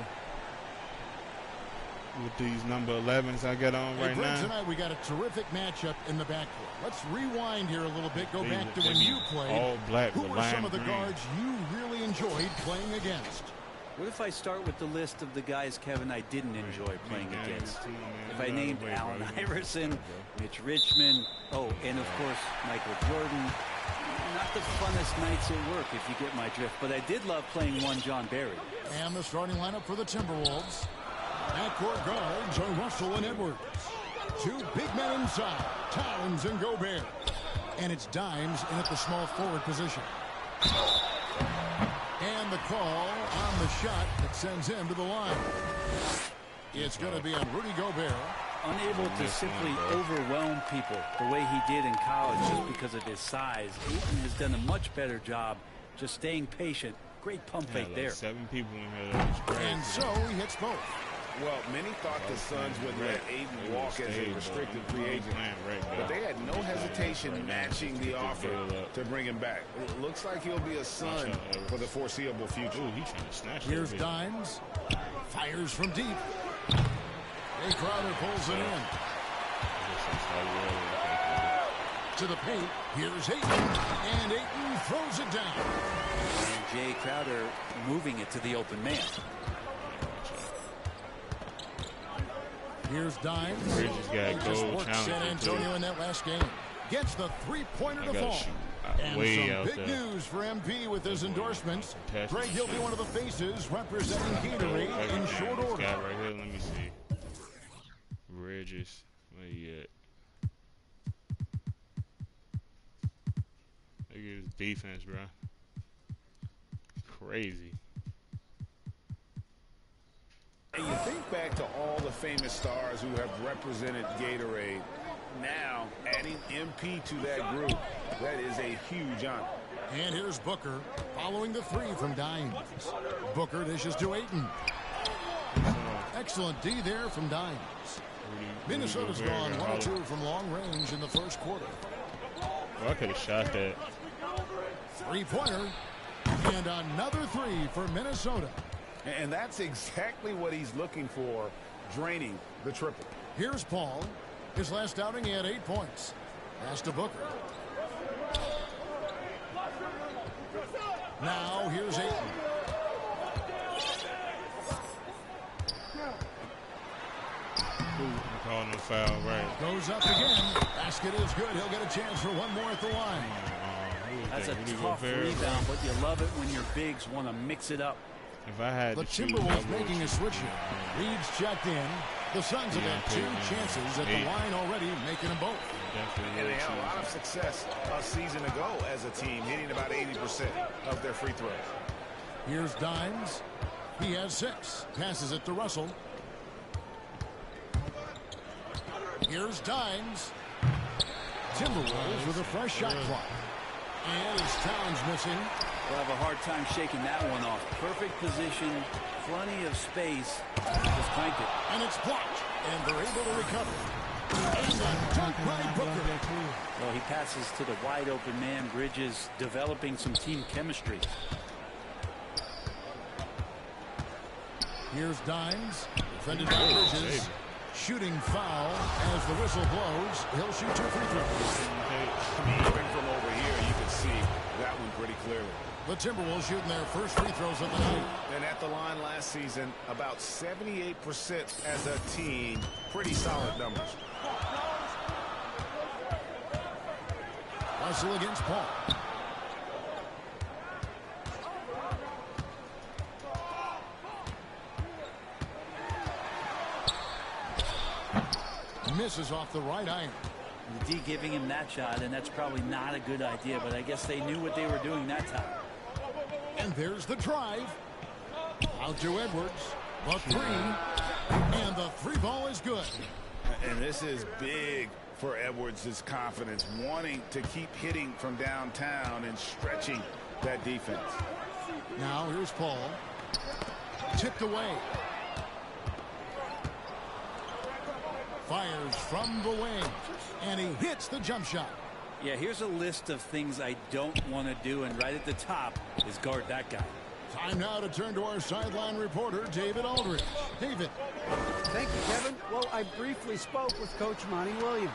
With these number 11s I got on right now. Tonight we got a terrific matchup in the backcourt. Let's rewind here a little bit. Go back to when you played. All black Who with were lime some of the green. guards you really enjoyed playing against? What if I start with the list of the guys, Kevin, I didn't enjoy playing against? If I named Allen Iverson, Mitch Richmond, and of course, Michael Jordan. Not the funnest nights at work, if you get my drift, but I did love playing one John Barry. And the starting lineup for the Timberwolves. Backcourt guards are Russell and Edwards. Two big men inside, Towns and Gobert. And it's Dimes in at the small forward position. And the call on the shot that sends him to the line. It's going to be on Rudy Gobert. Unable to simply overwhelm people the way he did in college just because of his size. Ayton has done a much better job just staying patient. Great pump fake there. 7 people in here. That was crazy. And so he hits both. Well, many thought the Suns would let Ayton walk as a restricted free agent, but they had no hesitation matching the offer to bring him back. It looks like he'll be a Sun for the foreseeable future. Ooh, he's trying to snatch it. Here's Dimes. Fires from deep. Jay Crowder pulls it in. To the paint. Here's Ayton. And Ayton throws it down. And Jay Crowder moving it to the open man. Here's Dimes. Bridges got just gold worked San Antonio in that last game. Gets the three-pointer to fall. And some big news for MP with his endorsements. Greg, he'll be one of the faces representing Gatorade in short order. Guy right here, let me see. Bridges, where he at? Look at his defense, bro. Crazy. And you think back to all the famous stars who have represented Gatorade. Now, adding MP to that group, that is a huge honor. And here's Booker following the three from Dimes. Booker dishes to Ayton. Excellent D there from Dimes. Minnesota's gone 1-2 from long range in the first quarter. Well, I could have shot that. Three-pointer. And another three for Minnesota. And that's exactly what he's looking for, draining the triple. Here's Paul. His last outing, he had 8 points. Pass to Booker. Now, here's Ayton. Calling no foul, right. Goes up again. Basket is good. He'll get a chance for one more at the line. That's a tough rebound, but you love it when your bigs want to mix it up. If I had the Timberwolves making a switch here. Reed's checked in. The Suns have had 2 chances at the line already, making them both. And they had a lot of success a season ago as a team, hitting about 80% of their free throws. Here's Dimes. He has 6. Passes it to Russell. Here's Dimes. Timberwolves with a fresh shot clock. And it's Towns missing. They'll have a hard time shaking that one off. Perfect position, plenty of space. Just cranked it. And it's blocked. And they're able to recover. And the dunk by Booker. Well, he passes to the wide open man. Bridges developing some team chemistry. Here's Dimes. Defended by Bridges. Shooting foul as the whistle blows. He'll shoot 2 free throws. Even from over here, you can see that one pretty clearly. The Timberwolves shooting their first free throws of the night. And at the line last season, about 78% as a team. Pretty solid numbers. Russell against Paul. Misses off the right iron. The D giving him that shot, and that's probably not a good idea, but I guess they knew what they were doing that time. And there's the drive. Out to Edwards. The three. And the three ball is good. And this is big for Edwards' confidence, wanting to keep hitting from downtown and stretching that defense. Now here's Paul. Tipped away. Fires from the wing. And he hits the jump shot. Yeah, here's a list of things I don't want to do, and right at the top is guard that guy. Time now to turn to our sideline reporter, David Aldridge. David. Thank you, Kevin. Well, I briefly spoke with Coach Monty Williams.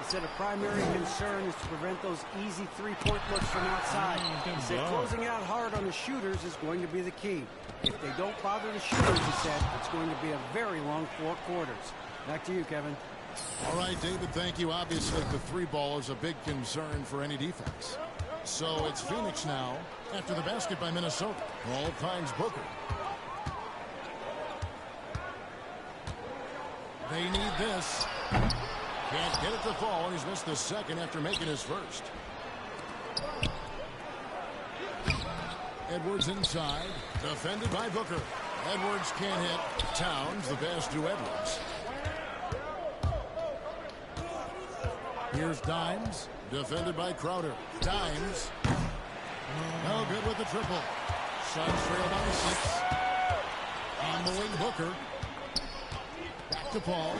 He said a primary concern is to prevent those easy three-point looks from outside. He said closing out hard on the shooters is going to be the key. If they don't bother the shooters, he said, it's going to be a very long 4 quarters. Back to you, Kevin. All right, David, thank you. Obviously, the 3-ball is a big concern for any defense. So it's Phoenix now after the basket by Minnesota. Ball finds Booker. They need this. Can't get it to fall, and he's missed the second after making his first. Edwards inside, defended by Booker. Edwards can't hit. Towns, the pass to Edwards. Here's Dimes, defended by Crowder. Dimes, no good with the triple. Suns trail by 6. On the wing, Booker. Back to Paul.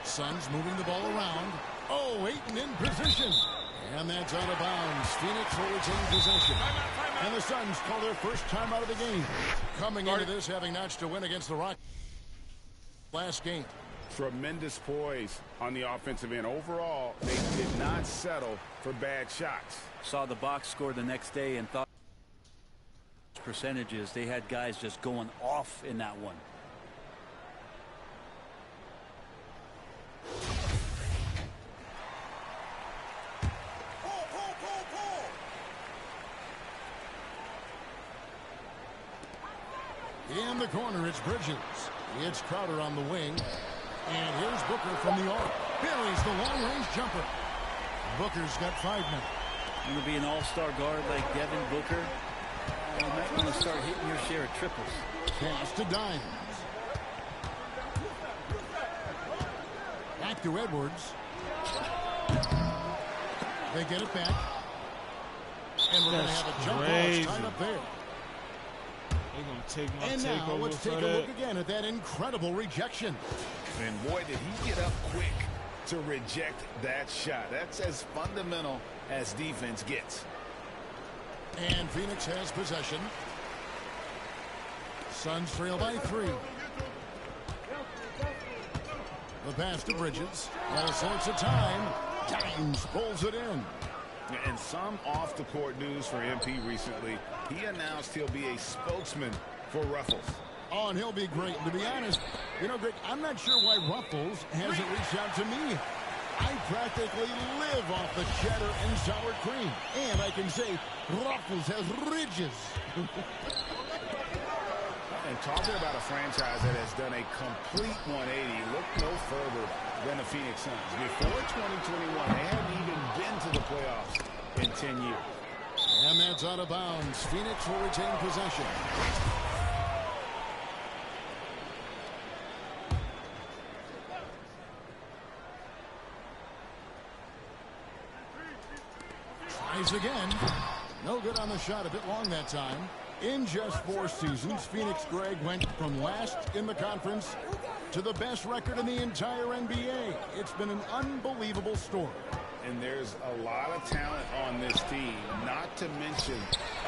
Suns moving the ball around. Oh, Ayton in position. And that's out of bounds. Phoenix will retain possession. And the Suns call their first time out of the game. Coming into this having notched a win against the Rockets last game. Tremendous poise on the offensive end. Overall, they did not settle for bad shots. Saw the box score the next day and thought percentages. They had guys just going off in that one. In the corner, it's Bridges. It's Crowder on the wing. And here's Booker from the arc. Buries the long-range jumper. Booker's got 5 now. You want to be an all-star guard like Devin Booker? You might want to start hitting your share of triples. Pass to Dimes. Back to Edwards. They get it back. And we're going to have a jump ball tied up there. They're going to take my and take now over let's take a look again at that incredible rejection. And boy, did he get up quick to reject that shot. That's as fundamental as defense gets. And Phoenix has possession. Suns trail by 3. The pass to Bridges. All sorts of time. Dimes pulls it in. And some off-the-court news for MP recently. He announced he'll be a spokesman for Ruffles. Oh, and he'll be great. To be honest, you know, Greg, I'm not sure why Ruffles hasn't reached out to me. I practically live off the cheddar and sour cream. And I can say Ruffles has ridges. And talking about a franchise that has done a complete 180, look no further than the Phoenix Suns. Before 2021, they hadn't even been to the playoffs in 10 years. And that's out of bounds. Phoenix will retain possession. Tries again. No good on the shot. A bit long that time. In just 4 seasons, Phoenix, Greg, went from last in the conference to the best record in the entire NBA. It's been an unbelievable story. And there's a lot of talent on this team, not to mention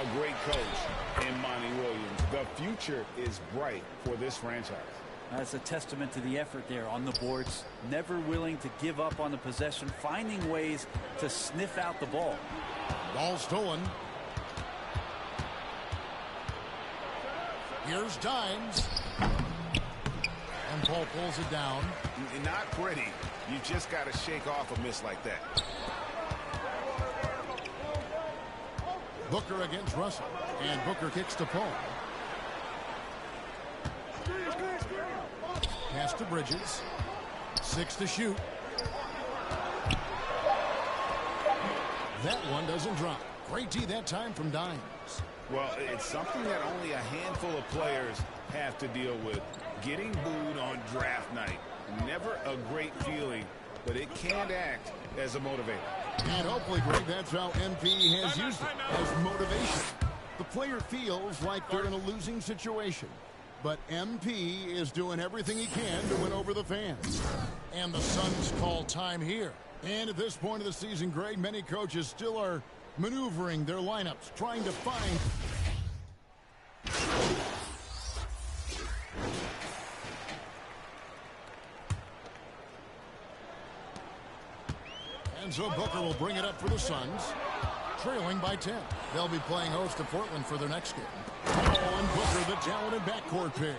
a great coach in Monty Williams. The future is bright for this franchise. That's a testament to the effort there on the boards. Never willing to give up on the possession, finding ways to sniff out the ball. Ball stolen. Here's Dimes. And Paul pulls it down. Not pretty. You just got to shake off a miss like that. Booker against Russell. And Booker kicks to Paul. Pass to Bridges. 6 to shoot. That one doesn't drop. Great D that time from Dimes. Well, it's something that only a handful of players have to deal with. Getting booed on draft night. Never a great feeling, but it can act as a motivator. And hopefully, Greg, that's how MP has used it as motivation. The player feels like they're in a losing situation, but MP is doing everything he can to win over the fans. And the Suns call time here. And at this point of the season, Greg, many coaches still are maneuvering their lineups, trying to find And so Booker will bring it up for the Suns, trailing by 10. They'll be playing host to Portland for their next game. Oh, and Booker, the talented backcourt pair.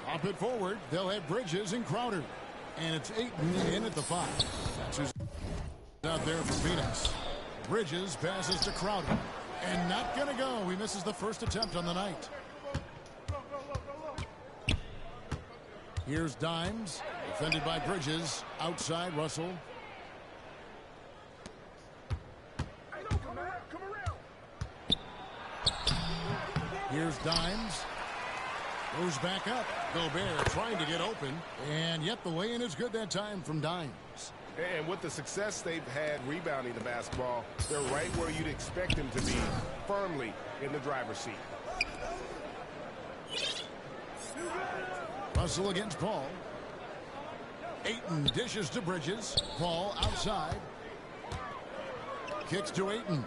Pop it forward. They'll have Bridges and Crowder. And it's Ayton in at the 5. That's who's out there for Phoenix. Bridges passes to Crowder. And not going to go. He misses the first attempt on the night. Here's Dimes. Defended by Bridges. Outside, Russell. Here's Dimes. Goes back up. Gobert trying to get open. And yet the lay-in is good that time from Dimes. And with the success they've had rebounding the basketball, they're right where you'd expect them to be, firmly in the driver's seat. Russell against Paul. Ayton dishes to Bridges. Paul outside. Kicks to Ayton.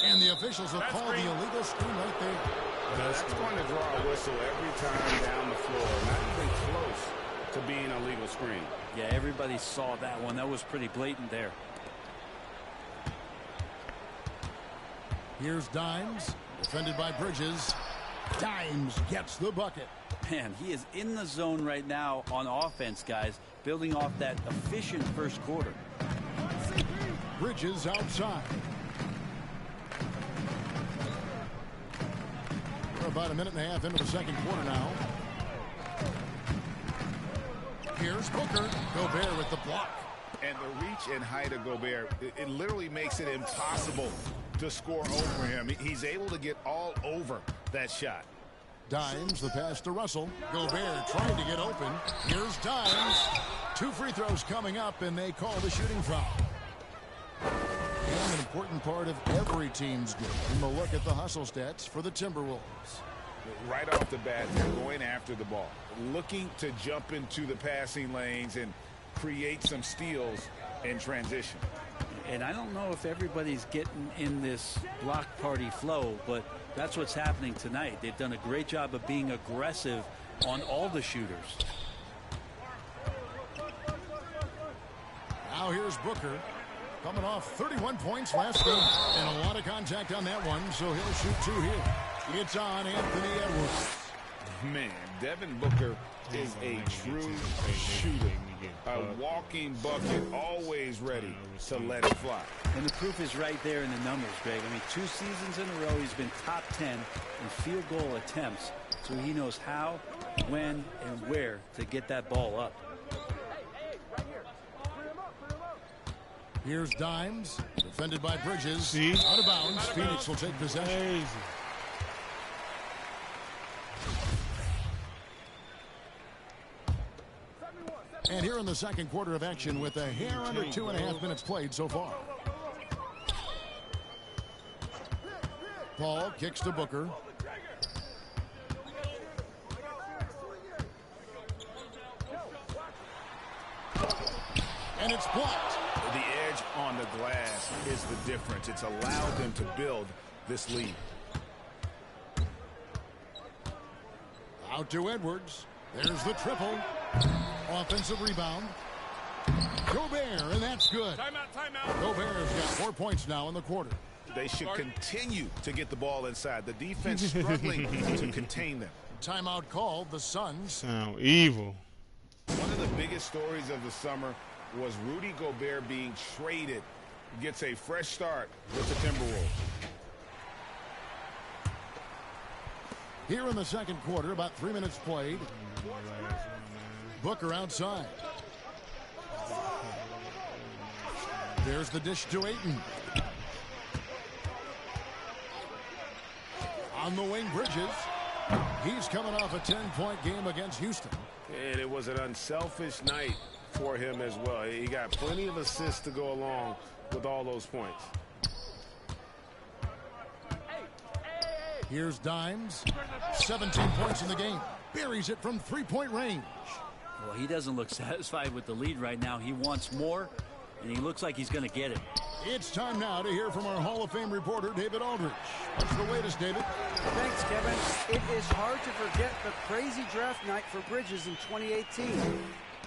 And the officials have called the illegal screen right there. That's going to draw a whistle every time down the floor. Not even close to being a legal screen. Yeah, everybody saw that one. That was pretty blatant there. Here's Dimes. Defended by Bridges. Dimes gets the bucket. Man, he is in the zone right now on offense, guys, building off that efficient first quarter. Bridges outside. We're about a minute and a half into the second quarter now. Here's Booker. Gobert with the block. And the reach and height of Gobert, it literally makes it impossible to score over him. He's able to get all over that shot. Dimes, the pass to Russell. Gobert trying to get open. Here's Dimes. 2 free throws coming up, and they call the shooting foul. And an important part of every team's game. And we'll look at the hustle stats for the Timberwolves. Right off the bat, they're going after the ball, looking to jump into the passing lanes and create some steals in transition. And I don't know if everybody's getting in this block party flow, but that's what's happening tonight. They've done a great job of being aggressive on all the shooters. Now here's Booker, coming off 31 points last game. And a lot of contact on that one, so he'll shoot 2 here. It's on Anthony Edwards. Man, Devin Booker is a true shooter. A walking bucket, always ready to let it fly. And the proof is right there in the numbers, Greg. I mean, 2 seasons in a row, he's been top 10 in field goal attempts. So he knows how, when, and where to get that ball up. Here's Dimes, defended by Bridges. Out of bounds. Phoenix will take possession. And here in the second quarter of action with a hair under 2.5 minutes played so far. Paul kicks to Booker. And it's blocked. The edge on the glass is the difference. It's allowed them to build this lead. Out to Edwards. There's the triple. Offensive rebound. Gobert, and that's good. Timeout. Gobert's got 4 points now in the quarter. They should continue to get the ball inside. The defense struggling to contain them. Timeout called. The Suns. Sound evil. One of the biggest stories of the summer was Rudy Gobert being traded. Gets a fresh start with the Timberwolves. Here in the second quarter, about 3 minutes played. Booker outside. There's the dish to Ayton. On the wing, Bridges. He's coming off a 10-point game against Houston. And it was an unselfish night for him as well. He got plenty of assists to go along with all those points. Here's Dimes. 17 points in the game. Buries it from 3-point range. Well, he doesn't look satisfied with the lead right now. He wants more, and he looks like he's going to get it. It's time now to hear from our Hall of Fame reporter, David Aldridge. What's the latest, David? Thanks, Kevin. It is hard to forget the crazy draft night for Bridges in 2018.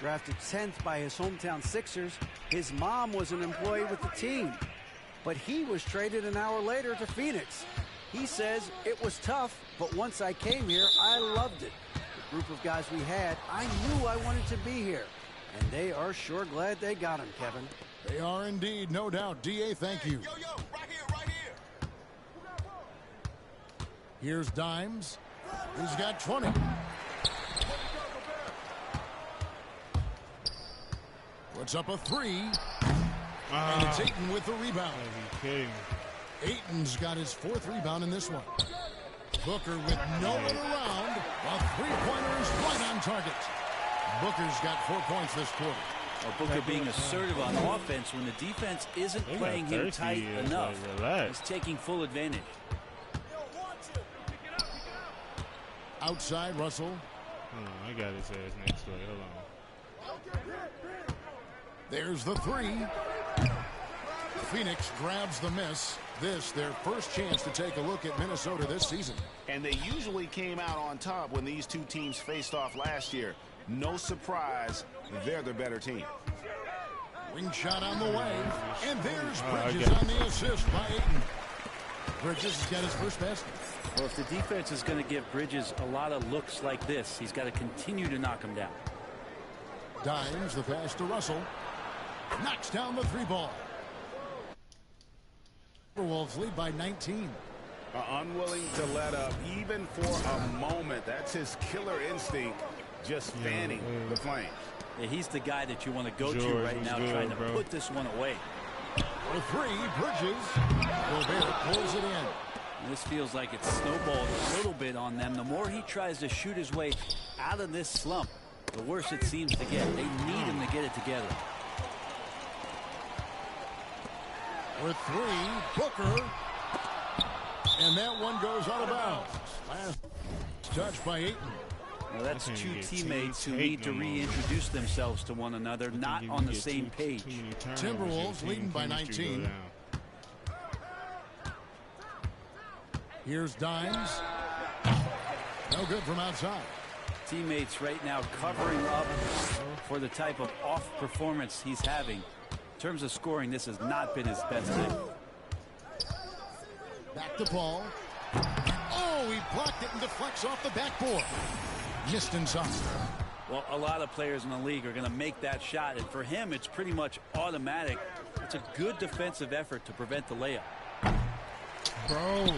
Drafted 10th by his hometown Sixers, his mom was an employee with the team. But he was traded an hour later to Phoenix. He says, it was tough, but once I came here, I loved it. The group of guys we had, I knew I wanted to be here. And they are sure glad they got him, Kevin. They are indeed, no doubt. D.A., thank you. Right here. Here's Dimes. He's got 20. Puts up a 3. And it's Ayton with the rebound. Ayton's got his 4th rebound in this one. Booker with no one around. A 3-pointer is right on target. Booker's got 4 points this quarter. Well, Booker being assertive on offense when the defense isn't playing him tight enough. He's taking full advantage. Outside, Russell. Hold on, I got his ass next play. Hold on. There's the 3. Phoenix grabs the miss. This, their first chance to take a look at Minnesota this season. And they usually came out on top when these two teams faced off last year. No surprise, they're the better team. Ring shot on the way. And there's Bridges on the assist by Ayton. Bridges has got his first basket. Well, if the defense is going to give Bridges a lot of looks like this, he's got to continue to knock him down. Dimes the pass to Russell. Knocks down the 3 ball. Timberwolves lead by 19. Unwilling to let up even for a moment. That's his killer instinct, just fanning the flames. Yeah, he's the guy that you want to go to right now, trying to put this one away. For 3, Bridges. Gobert pulls it in. This feels like it's snowballed a little bit on them. The more he tries to shoot his way out of this slump, the worse it seems to get. They need him to get it together. With 3, Booker. And that one goes out of bounds. Last touch by Ayton. Well, that's two teammates who need to reintroduce themselves to one another, not on the same page. Timberwolves leading by 19. Here's Dimes. No good from outside. Teammates right now covering up for the type of off performance he's having. In terms of scoring, this has not been his best night. Back to Paul. Oh, he blocked it and deflects off the backboard. Missed inside. Well, a lot of players in the league are going to make that shot, and for him, it's pretty much automatic. It's a good defensive effort to prevent the layup. Bro.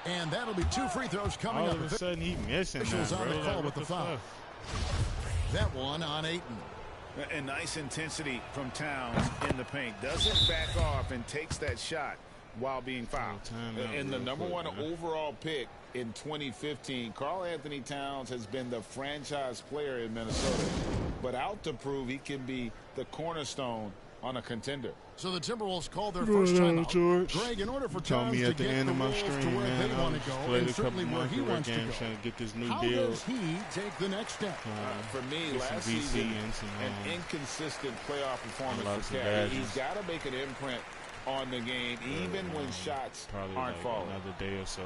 And that'll be 2 free throws coming up. All of a sudden, he missing that, on the bro. call Like, with the foul. That one on Ayton. And nice intensity from Towns in the paint. Doesn't back off and takes that shot while being fouled. And the number 1 overall pick in 2015, Karl Anthony Towns has been the franchise player in Minnesota, but out to prove he can be the cornerstone on a contender. So the Timberwolves called their first timeout. George. Greg, in order for Told Towns me to at the get end the of my Wolves stream, to where man, they I want was to go, played and a certainly couple where he months wants to game go. trying to get this new How deal. does he take the next step? For me, Get last some VC season, and some, an inconsistent playoff performance lots for of Cat. badges. He's got to make an imprint on the game, even when shots Probably aren't like falling. another day or so.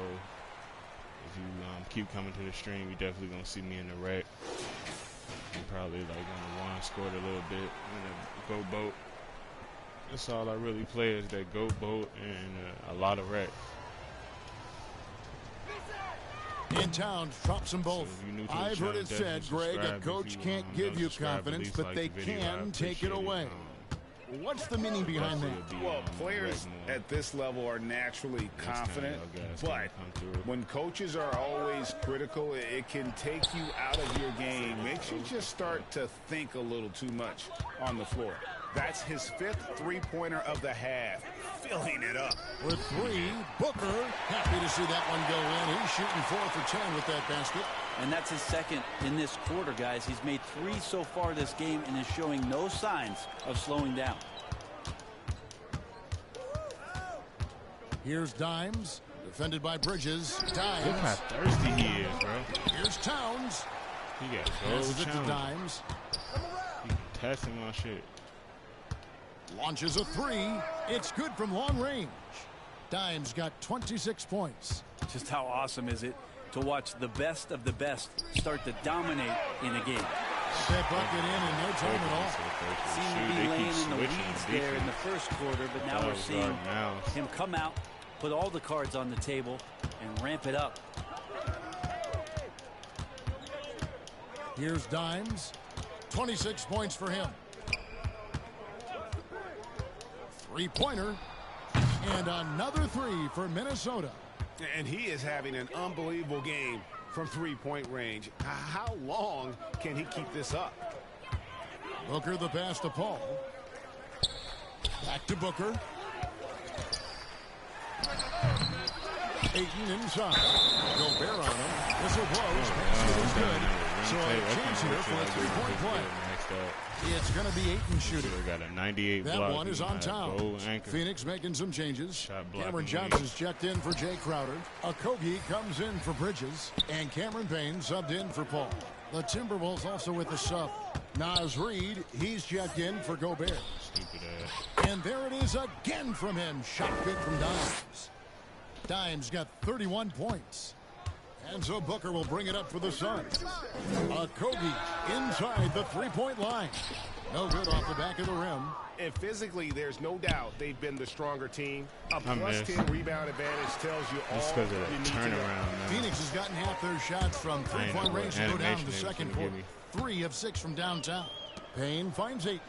If you keep coming to the stream, you definitely gonna see me in the wreck. And probably like on the one scored a little bit in the go boat. That's all I really play is that go boat and a lot of wreck. In Towns drops them both. So I've heard it said, Greg, a coach can't give you confidence, but they can take it away. What's the meaning behind that? Well, players at this level are naturally confident, but when coaches are always critical, it can take you out of your game. Makes you just start to think a little too much on the floor. That's his 5th three-pointer of the half, filling it up. With 3, Booker, happy to see that one go in. He's shooting 4 for 10 with that basket. And that's his 2nd in this quarter, guys. He's made 3 so far this game and is showing no signs of slowing down. Here's Dimes, defended by Bridges. Dimes. Look how thirsty he is, bro. Here's Towns. He got Passes so it to Dimes. He testing my shit. Launches a 3. It's good from long range. Dimes got 26 points. Just how awesome is it to watch the best of the best start to dominate in a game? That bucket in no time at all. Seemed to be laying in the weeds there in the first quarter, but now we're seeing him come out, put all the cards on the table, and ramp it up. Here's Dimes. 26 points for him. Three-pointer. And another three for Minnesota. And he is having an unbelievable game from three-point range. How long can he keep this up? Booker the pass to Paul. Back to Booker. Ayton inside. Gobert on him. Whistle blows. Basket is good. So a chance here for a three-point play. It's going to be Ayton shooting. Got a 98 that block. One is on town. Phoenix making some changes. Cameron Johnson's checked in for Jay Crowder. Okogie comes in for Bridges. And Cameron Payne subbed in for Paul. The Timberwolves also with the sub. Naz Reid, he's checked in for Gobert. Stupid ass. And there it is again from him. Shot good from Dimes. Dimes got 31 points. And so Booker will bring it up for the Suns. Okogie inside the three-point line. No good off the back of the rim. And physically, there's no doubt they've been the stronger team. A +10 rebound advantage tells you all because of you that need to know. turnaround. Phoenix has gotten half their shots from three-point range to go down in the second quarter. 3 of 6 from downtown. Payne finds Ayton.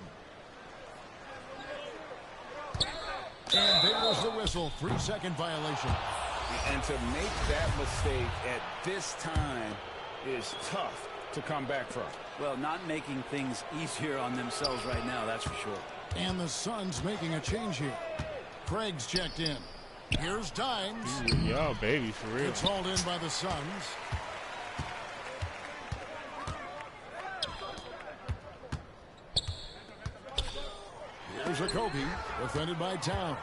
And there's the whistle. 3-second violation. And to make that mistake at this time is tough to come back from. Well, not making things easier on themselves right now, that's for sure. And the Suns making a change here. Craig's checked in. Here's Dimes. Y'all baby for real. It's hauled in by the Suns. Here's Okogie, defended by Towns.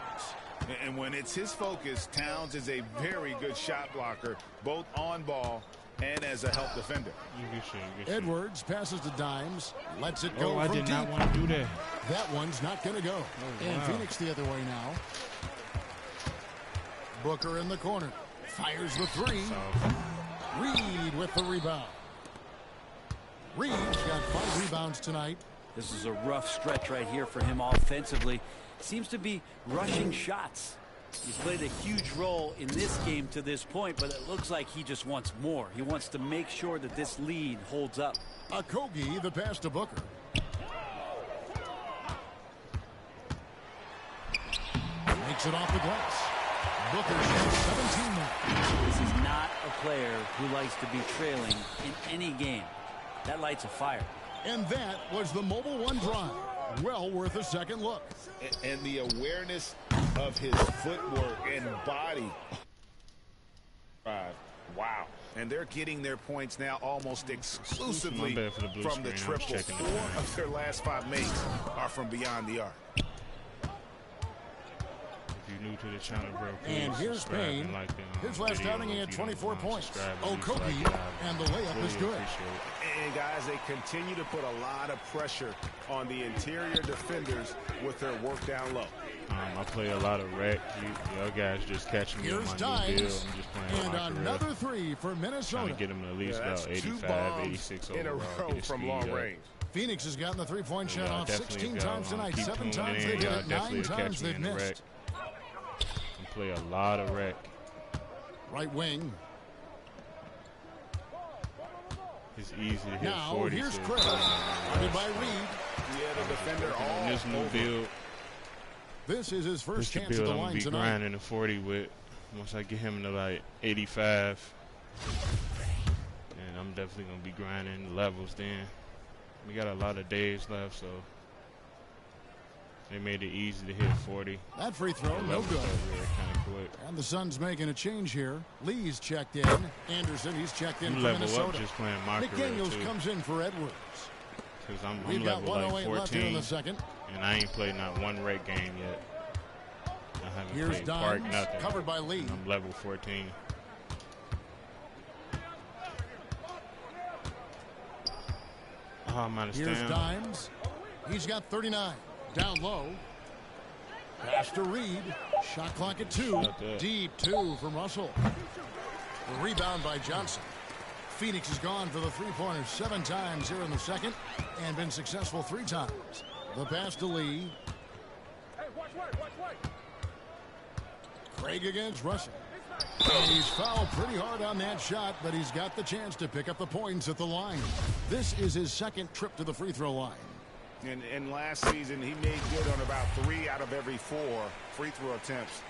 And when it's his focus, Towns is a very good shot blocker, both on ball and as a help defender. Edwards passes to Dimes, lets it go I from did deep. not want to do that. That one's not going to go. And Phoenix the other way now. Booker in the corner. Fires the three. Reed with the rebound. Reed's got 5 rebounds tonight. This is a rough stretch right here for him offensively. Seems to be rushing shots. He's played a huge role in this game to this point, but it looks like he just wants more. He wants to make sure that this lead holds up. Okogie, the pass to Booker. Makes it off the glass. Booker shoots 17 now. This is not a player who likes to be trailing in any game. That lights a fire. And that was the Mobile One drive. Well worth a second look. And the awareness of his footwork and body. Wow. And they're getting their points now almost exclusively from the triple. 4 of their last 5 makes are from beyond the arc. If you're new to the channel, bro, and here's Payne. His last outing, he had 24 points. Okogie, and the layup is good. And guys, they continue to put a lot of pressure on the interior defenders with their work down low. I play a lot of rec. Y'all guys just catching me on my new deal. I'm just playing and another 3 for Minnesota. Trying to get him at least about 85, 86 in overall. a row from long range. Phoenix has gotten the three-point shot off 16 times tonight. 7 times they've hit it, 9 times they've missed. Play a lot of rec. Right wing. It's easy to hit now, 40. Here's Craig. Guarded by Reed. Yeah, the defender all this new build. This is his first chance at at the line line tonight. I'm grinding a 40 with. Once I get him to like 85, and I'm definitely gonna be grinding levels then. We got a lot of days left, so they made it easy to hit 40. That free throw, no good. And the Suns making a change here. Lee's checked in. Anderson, he's checked in for Minnesota. Up just playing McDaniels comes in for Edwards. Because I'm We've got level 108 like 14, left here in the second. And I ain't played not one rec game yet. I haven't Here's played Park, Dimes, nothing. covered by Lee. I'm level 14. Oh, I'm out of Here's stamina. Dimes. He's got 39. Down low. Pass to Reed. Shot clock at 2. Deep 2 from Russell. The rebound by Johnson. Phoenix has gone for the three-pointers 7 times here in the second and been successful 3 times. The pass to Lee. Craig against Russell. And he's fouled pretty hard on that shot, but he's got the chance to pick up the points at the line. This is his second trip to the free throw line. And last season, he made good on about 3 out of every 4 free throw attempts.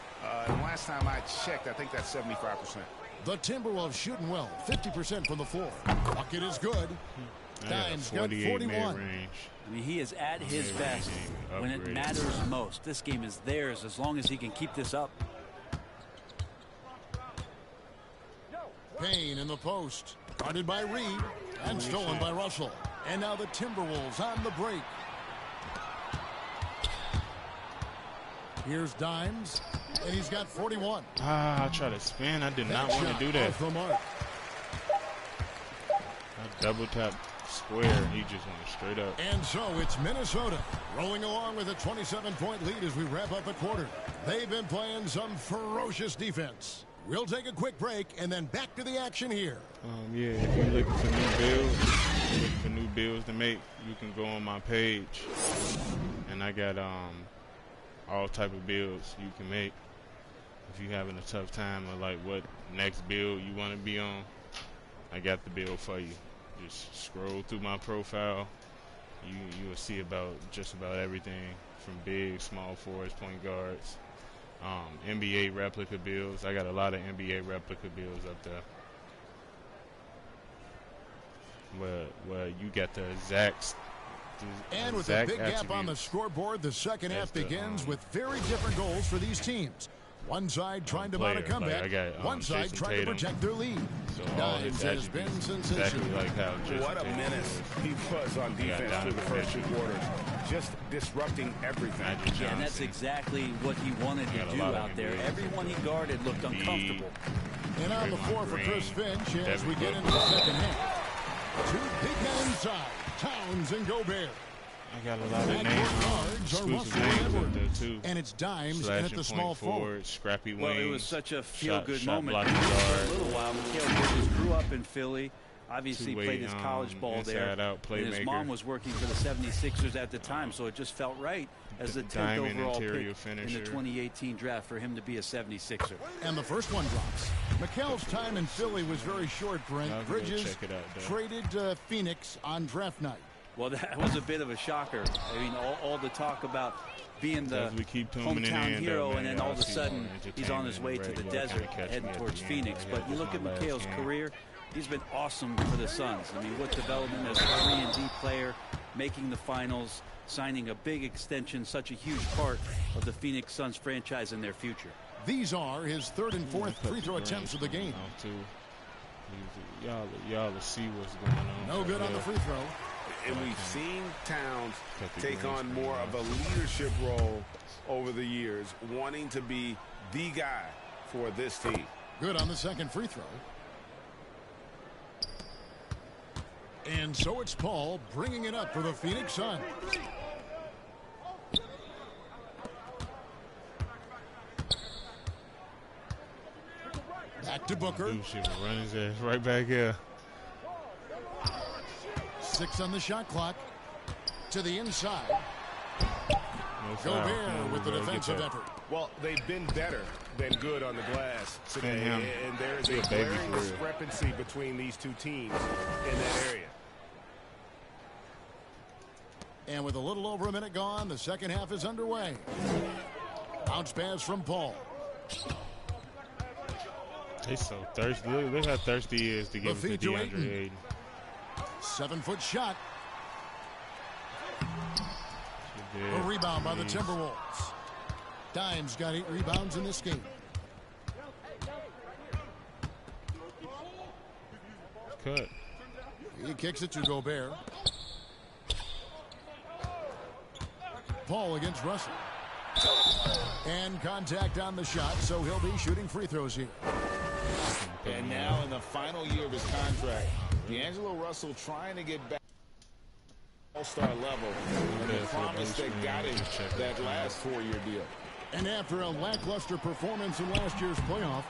And last time I checked, I think that's 75%. The Timberwolves shooting well, 50% from the floor. Bucket is good. Dimes got 41. I mean, he is at his best when it matters most. This game is theirs as long as he can keep this up. Payne in the post, guarded by Reed and stolen by Russell. And now the Timberwolves on the break. Here's Dimes, and he's got 41. I tried to spin. I did not want to do that. I double tap square. He just went straight up. And so it's Minnesota rolling along with a 27-point lead as we wrap up the quarter. They've been playing some ferocious defense. We'll take a quick break and then back to the action here. Yeah, if you're looking for new builds to make, you can go on my page, and I got all type of builds you can make. If you're having a tough time or like what next build you want to be on, I got the build for you. Just scroll through my profile. You will see just about everything from big, small forwards, point guards. NBA replica builds. I got a lot of NBA replica builds up there. Where you got the exact. And with a big gap on the scoreboard, the second half begins with very different goals for these teams. One side trying to mount a comeback, one side trying to protect their lead. Dimes has been sensational. Exactly like how what a menace he was on defense through the first 2 quarters. Just disrupting everything. Yeah, and that's exactly what he wanted to do out there. Everyone he guarded looked uncomfortable. And on the floor for Chris Finch as we get into the second half. 2 big men inside, Towns and Gobert. I got a lot of names, exclusive names up there too. And it's Dimes in at the small forward. Scrappy wings. Well, it was such a feel-good moment for a little while. Mikal Bridges grew up in Philly. Obviously played his college ball there. And his mom was working for the 76ers at the time, so it just felt right as the 10th overall pick in the 2018 draft for him to be a 76er. And the first one drops. Mikal's time in Philly was very short, Brent. Bridges traded to Phoenix on draft night. Well, that was a bit of a shocker. I mean, all the talk about being the hometown hero, and then all of a sudden he's on his way to the desert heading towards Phoenix. But you look at Mikal's career, he's been awesome for the Suns. I mean, what development as a 3-and-D player, making the finals, signing a big extension, such a huge part of the Phoenix Suns franchise and their future. These are his 3rd and 4th free throw attempts of the game. Y'all will see what's going on. No good on the free throw. And we've seen Towns take on more of a leadership role over the years, wanting to be the guy for this team. Good on the second free throw. And so it's Paul bringing it up for the Phoenix Suns. Back to Booker. Run his ass right back here. 6 on the shot clock. To the inside. Gobert with the defensive effort. Well, they've been better than good on the glass today. And there is a glaring discrepancy between these two teams in that area. And with a little over a minute gone, the second half is underway. Bounce pass from Paul. He's so thirsty. Look how thirsty he is to get to DeAndre Ayton. 7-foot shot. A rebound by the Timberwolves. Dimes got 8 rebounds in this game. Cut. He kicks it to Gobert. Paul against Russell. And contact on the shot, so he'll be shooting free throws here. And now in the final year of his contract, D'Angelo Russell trying to get back all-star level, and the promise that got him that last 4-year deal. And after a lackluster performance in last year's playoff,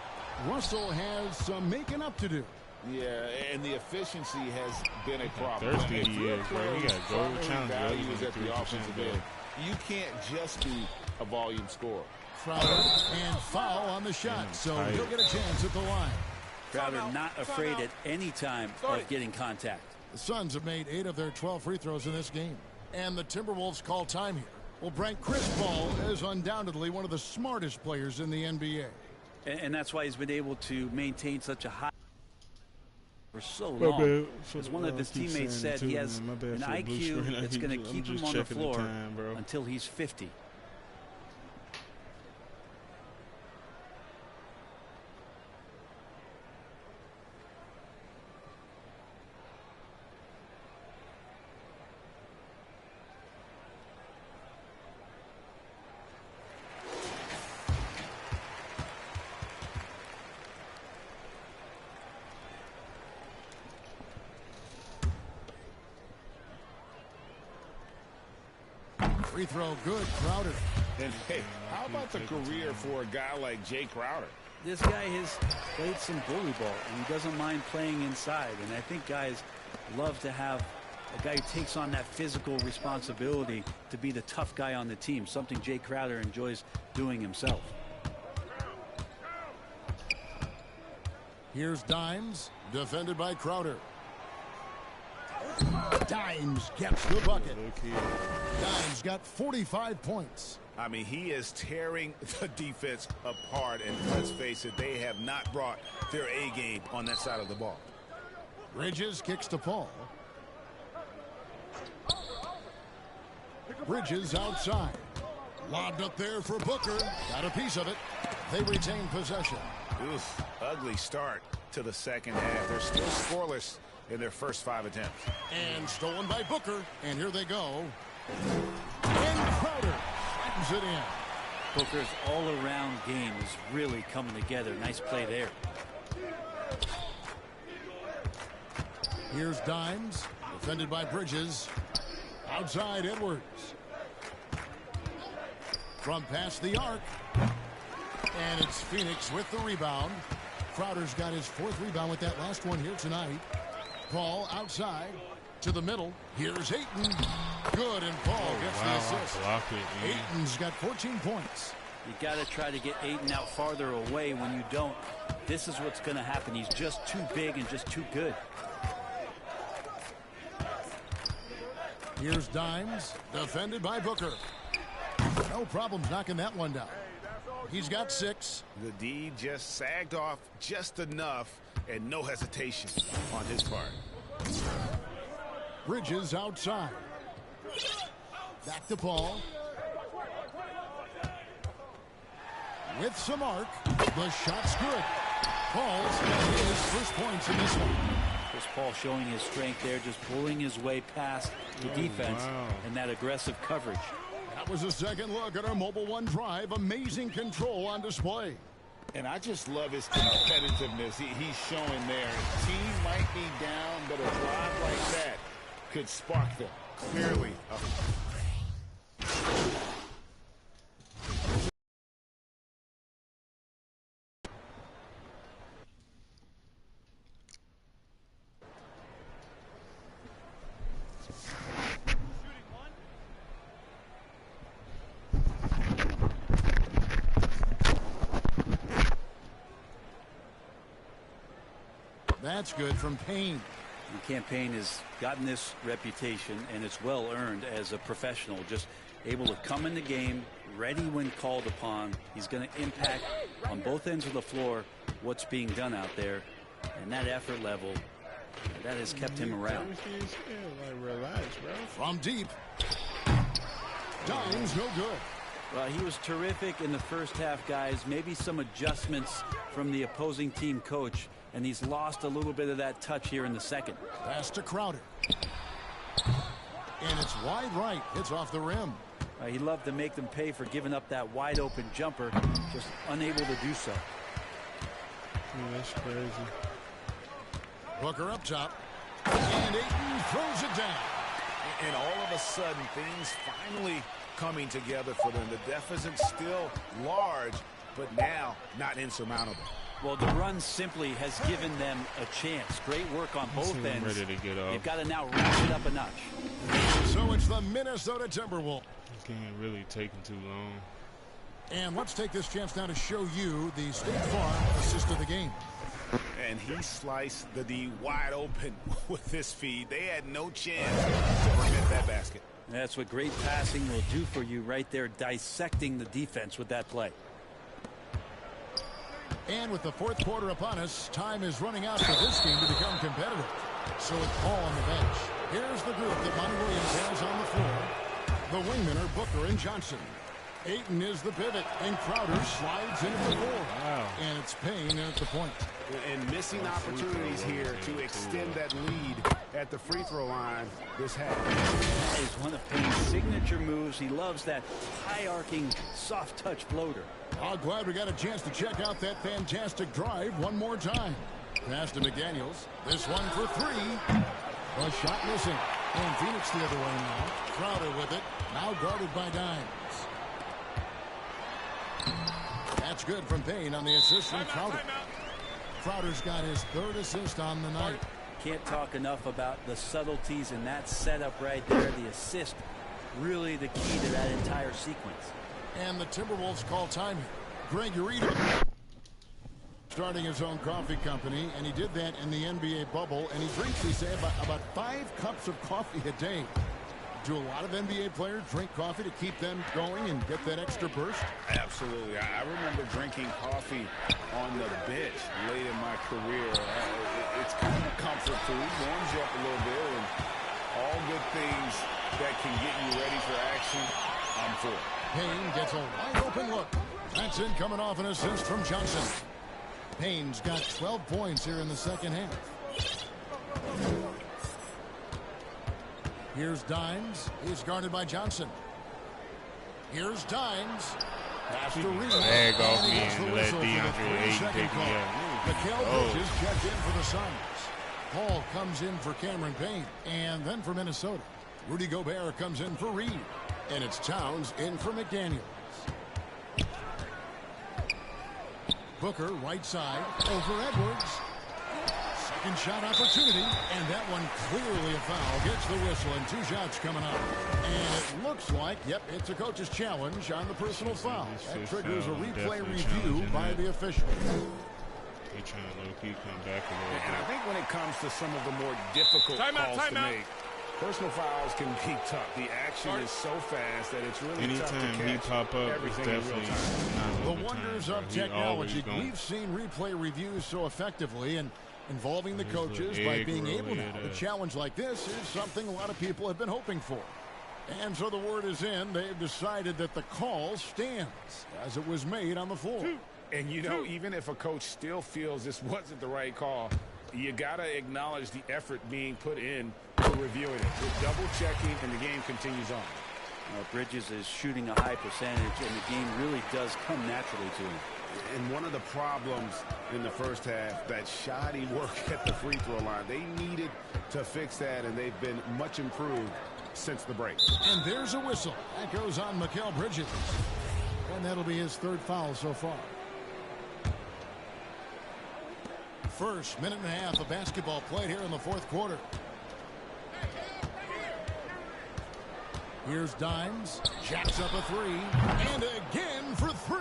Russell has some making up to do. Yeah, and the efficiency has been a problem. Thirsty he is, bro. He got gold challenge values at the offensive end. You can't just be a volume scorer. Crowder and foul on the shot, so he'll get a chance at the line. Crowder not afraid at any time of getting contact. The Suns have made 8 of their 12 free throws in this game. And the Timberwolves call time here. Will rank Chris Paul as undoubtedly one of the smartest players in the NBA. And that's why he's been able to maintain such a high for so long. As one of his teammates said, he has an IQ that's going to keep him on the floor until he's 50. Free throw good, Crowder. And hey, how about the career for a guy like Jay Crowder? This guy has played some bully ball, and he doesn't mind playing inside. And I think guys love to have a guy who takes on that physical responsibility to be the tough guy on the team, something Jay Crowder enjoys doing himself. Here's Dimes, defended by Crowder. Dimes gets the bucket. Dimes got 45 points. I mean, he is tearing the defense apart, and let's face it, they have not brought their A game on that side of the ball. Bridges kicks to Paul. Bridges outside. Lobbed up there for Booker. Got a piece of it. They retain possession. Oof, ugly start to the second half. They're still scoreless in their first 5 attempts. And stolen by Booker. And here they go. And Crowder slams it in. Booker's all-around game is really coming together. Nice play there. Here's Dimes, defended by Bridges. Outside Edwards. From past the arc. And it's Phoenix with the rebound. Crowder's got his 4th rebound with that last one here tonight. Paul outside to the middle. Here's Ayton. Good, and Paul gets the assist. Ayton's got 14 points. You got to try to get Ayton out farther away. When you don't, this is what's going to happen. He's just too big and just too good. Here's Dimes, defended by Booker. No problems knocking that one down. He's got 6. The D just sagged off just enough, and no hesitation on his part. Bridges outside. Back to Paul. With some arc. The shot's good. Paul's got his first points in this one. Chris Paul showing his strength there, just pulling his way past the defense and that aggressive coverage. That was a second look at our Mobile One Drive. Amazing control on display. And I just love his competitiveness he's showing there. Team might be down, but a drive like that could spark them. Clearly. That's good from Payne. And Campaign has gotten this reputation, and it's well earned as a professional. Just able to come in the game, ready when called upon. He's going to impact on both ends of the floor what's being done out there. And that effort level, that has kept him around. Relax, bro. From deep. Dimes no good. Well, he was terrific in the first half, guys. Maybe some adjustments from the opposing team coach, and he's lost a little bit of that touch here in the second. Pass to Crowder. And it's wide right. Hits off the rim. He loved to make them pay for giving up that wide open jumper, just unable to do so. That's crazy. Booker up top. And Ayton throws it down. And all of a sudden, things finally coming together for them. The deficit's still large, but now not insurmountable. Well, the run simply has given them a chance. Great work on both ends. Ready to get off. They've got to now ratchet up a notch. So it's the Minnesota Timberwolves. This game really taking too long. And let's take this chance now to show you the State Farm assist of the game. And he sliced the D wide open with this feed. They had no chance to prevent that basket. That's what great passing will do for you right there, dissecting the defense with that play. And with the fourth quarter upon us, time is running out for this game to become competitive. So it's Paul on the bench. Here's the group that Monty Williams has on the floor. The wingmen are Booker and Johnson. Ayton is the pivot, and Crowder slides into the floor. Wow. And it's Payne at the point. And missing opportunities here to extend that lead at the free throw line this half. That is one of Payne's signature moves. He loves that high-arcing, soft-touch floater. Oh, glad we got a chance to check out that fantastic drive one more time. Pass to McDaniels. This one for three. A shot missing. And Phoenix the other way now. Crowder with it. Now guarded by Dimes. That's good from Payne on the assist from Crowder. Crowder's got his third assist on the night. Can't talk enough about the subtleties in that setup right there. The assist, really the key to that entire sequence. And the Timberwolves call time. Greg Urita starting his own coffee company, and he did that in the NBA bubble, and he drinks, he said, about 5 cups of coffee a day. Do a lot of NBA players drink coffee to keep them going and get that extra burst? Absolutely. I remember drinking coffee on the bench late in my career. It's kind of a comfort food, warms you up a little bit, and all good things that can get you ready for action, I'm for it. Payne gets a wide open look. That's it, coming off an assist from Johnson. Payne's got 12 points here in the second half. Here's Dimes. He's guarded by Johnson. Here's Dimes. Pass to Reed. Bag off me and let DeAndre Ayton pick me up. Mikal Bridges checked in for the Suns. Paul comes in for Cameron Payne. And then for Minnesota, Rudy Gobert comes in for Reed. And it's Towns in for McDaniels. Booker, right side, over Edwards. Second shot opportunity, and that one clearly a foul. Gets the whistle, and 2 shots coming up. And it looks like, yep, it's a coach's challenge on the personal foul. That triggers a replay review by the official. They trying to low-key come back a little bit. And I think when it comes to some of the more difficult calls to make, personal fouls can be tough. The action is so fast that it's really tough to catch. Anytime he pop up, it's definitely not the wonders of technology. We've seen replay reviews so effectively, and involving the coaches by being able to. A challenge like this is something a lot of people have been hoping for. And so the word is in. They've decided that the call stands as it was made on the floor. And, you know, even if a coach still feels this wasn't the right call, you got to acknowledge the effort being put in for reviewing it. With double-checking, and the game continues on. Bridges is shooting a high percentage, and the game really does come naturally to him. And one of the problems in the first half, that shoddy work at the free throw line. They needed to fix that, and they've been much improved since the break. And there's a whistle. That goes on Mikal Bridges. And that'll be his 3rd foul so far. First minute and a half of basketball played here in the 4th quarter. Here's Dimes. Jacks up a 3. And again for 3.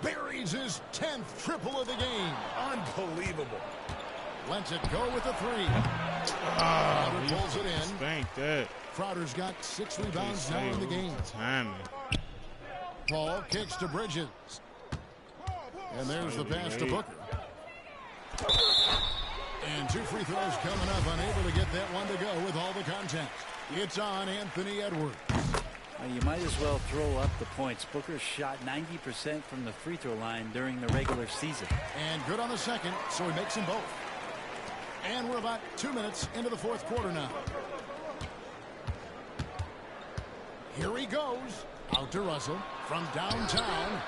Buries his 10th triple of the game. Unbelievable. Lets it go with a 3. Crowder pulls it in. Spank that. Crowder's got 6 rebounds now in the game. Timing. Paul kicks to Bridges. And there's the pass to Booker. And 2 free throws coming up. Unable to get that one to go with all the contact. It's on Anthony Edwards. Well, you might as well throw up the points. Booker shot 90% from the free throw line during the regular season. And good on the second, so he makes them both. And we're about 2 minutes into the 4th quarter now. Here he goes. Out to Russell from downtown.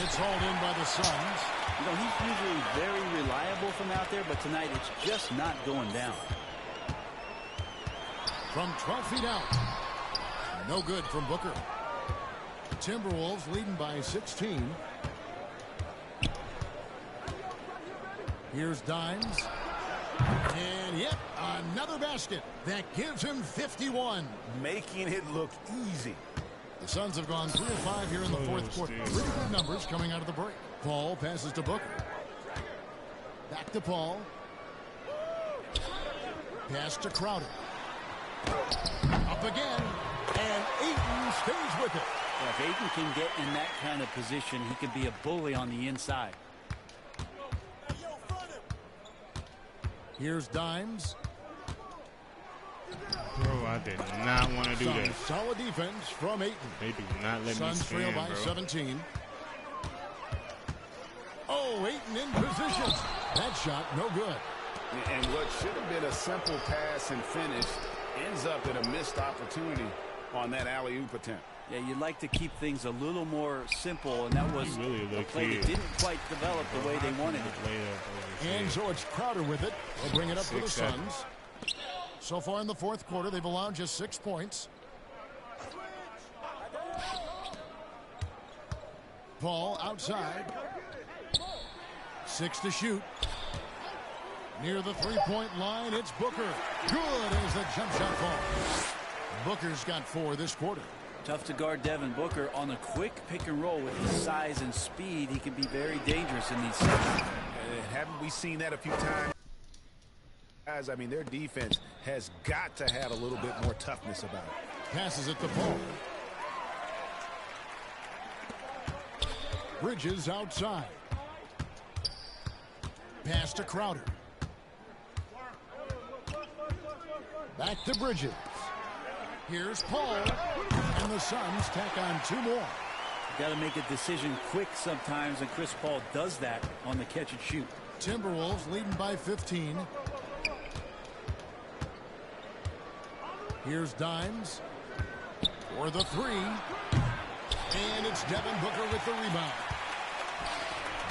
It's hauled in by the Suns. You know, he's usually very reliable from out there, but tonight it's just not going down. From 12 feet out. No good from Booker. Timberwolves leading by 16. Here's Dimes. And yep, another basket. That gives him 51. Making it look easy. The Suns have gone 3 of 5 here in the fourth quarter. Pretty good numbers coming out of the break. Paul passes to Booker. Back to Paul. Pass to Crowder. Up again. And Ayton stays with it. Yeah, if Ayton can get in that kind of position, he can be a bully on the inside. Here's Dimes. Bro, I did not want to do that. Solid defense from Ayton. They do not let Suns me trail stand, by bro. 17. Oh, Ayton in position. That shot, no good. And what should have been a simple pass and finish ends up in a missed opportunity on that alley-oop attempt. Yeah, you'd like to keep things a little more simple, and that was really a play that didn't quite develop the way they wanted it. And so it's Crowder with it. They'll bring it up for the 6 seconds. Suns. So far in the fourth quarter, they've allowed just 6 points. Paul outside. 6 to shoot. Near the three-point line, it's Booker. Good as the jump shot falls. Booker's got 4 this quarter. Tough to guard Devin Booker on a quick pick and roll with his size and speed. He can be very dangerous in these sets. Haven't we seen that a few times? Guys, I mean, their defense has got to have a little bit more toughness about it. Passes it to Paul. Bridges outside. Pass to Crowder. Back to Bridges. Here's Paul. And the Suns tack on 2 more. Got to make a decision quick sometimes, and Chris Paul does that on the catch and shoot. Timberwolves leading by 15. Here's Dimes for the 3. And it's Devin Booker with the rebound.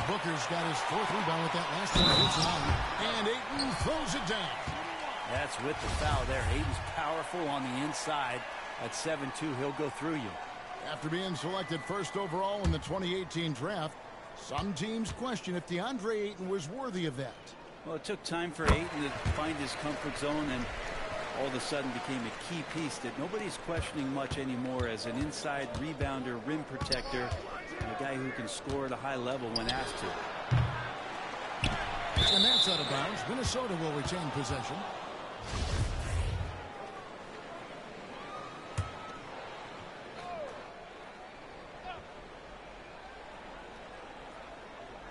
Booker's got his 4th rebound with that last one. And Ayton throws it down. That's with the foul there. Ayton's powerful on the inside. At 7-2, he'll go through you. After being selected first overall in the 2018 draft, some teams question if DeAndre Ayton was worthy of that. Well, it took time for Ayton to find his comfort zone, and all of a sudden became a key piece that nobody's questioning much anymore as an inside rebounder, rim protector, and a guy who can score at a high level when asked to. And that's out of bounds. Minnesota will retain possession.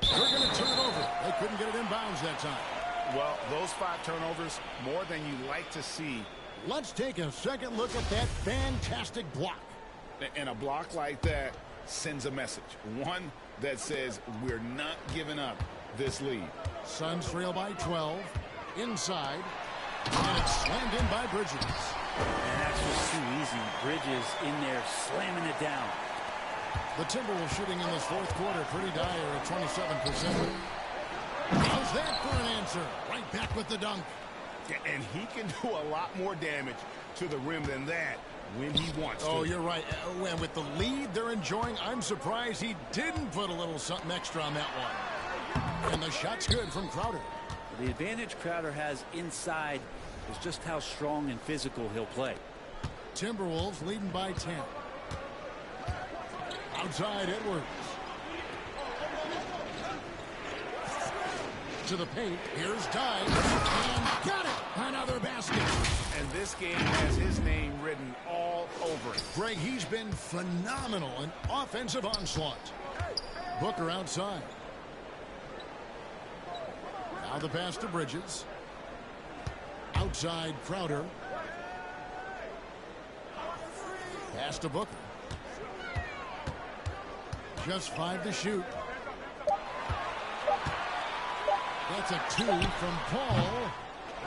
They're going to turn it over. They couldn't get it in bounds that time. Well, those 5 turnovers, more than you like to see. Let's take a second look at that fantastic block. And a block like that sends a message. One that says we're not giving up this lead. Suns trail by 12. Inside. And it's slammed in by Bridges. And that's just too easy. Bridges in there slamming it down. The Timberwolves shooting in this fourth quarter pretty dire at 27%. How's that for an answer? Right back with the dunk. And he can do a lot more damage to the rim than that when he wants to. Oh, you're right. And with the lead they're enjoying, I'm surprised he didn't put a little something extra on that one. And the shot's good from Crowder. The advantage Crowder has inside is just how strong and physical he'll play. Timberwolves leading by 10. Outside Edwards. To the paint. Here's Dimes. And got it. Another basket. And this game has his name written all over it. Greg, he's been phenomenal. An offensive onslaught. Booker outside. Now the pass to Bridges. Outside Crowder. Pass to Booker. Just 5 to shoot. That's a 2 from Paul.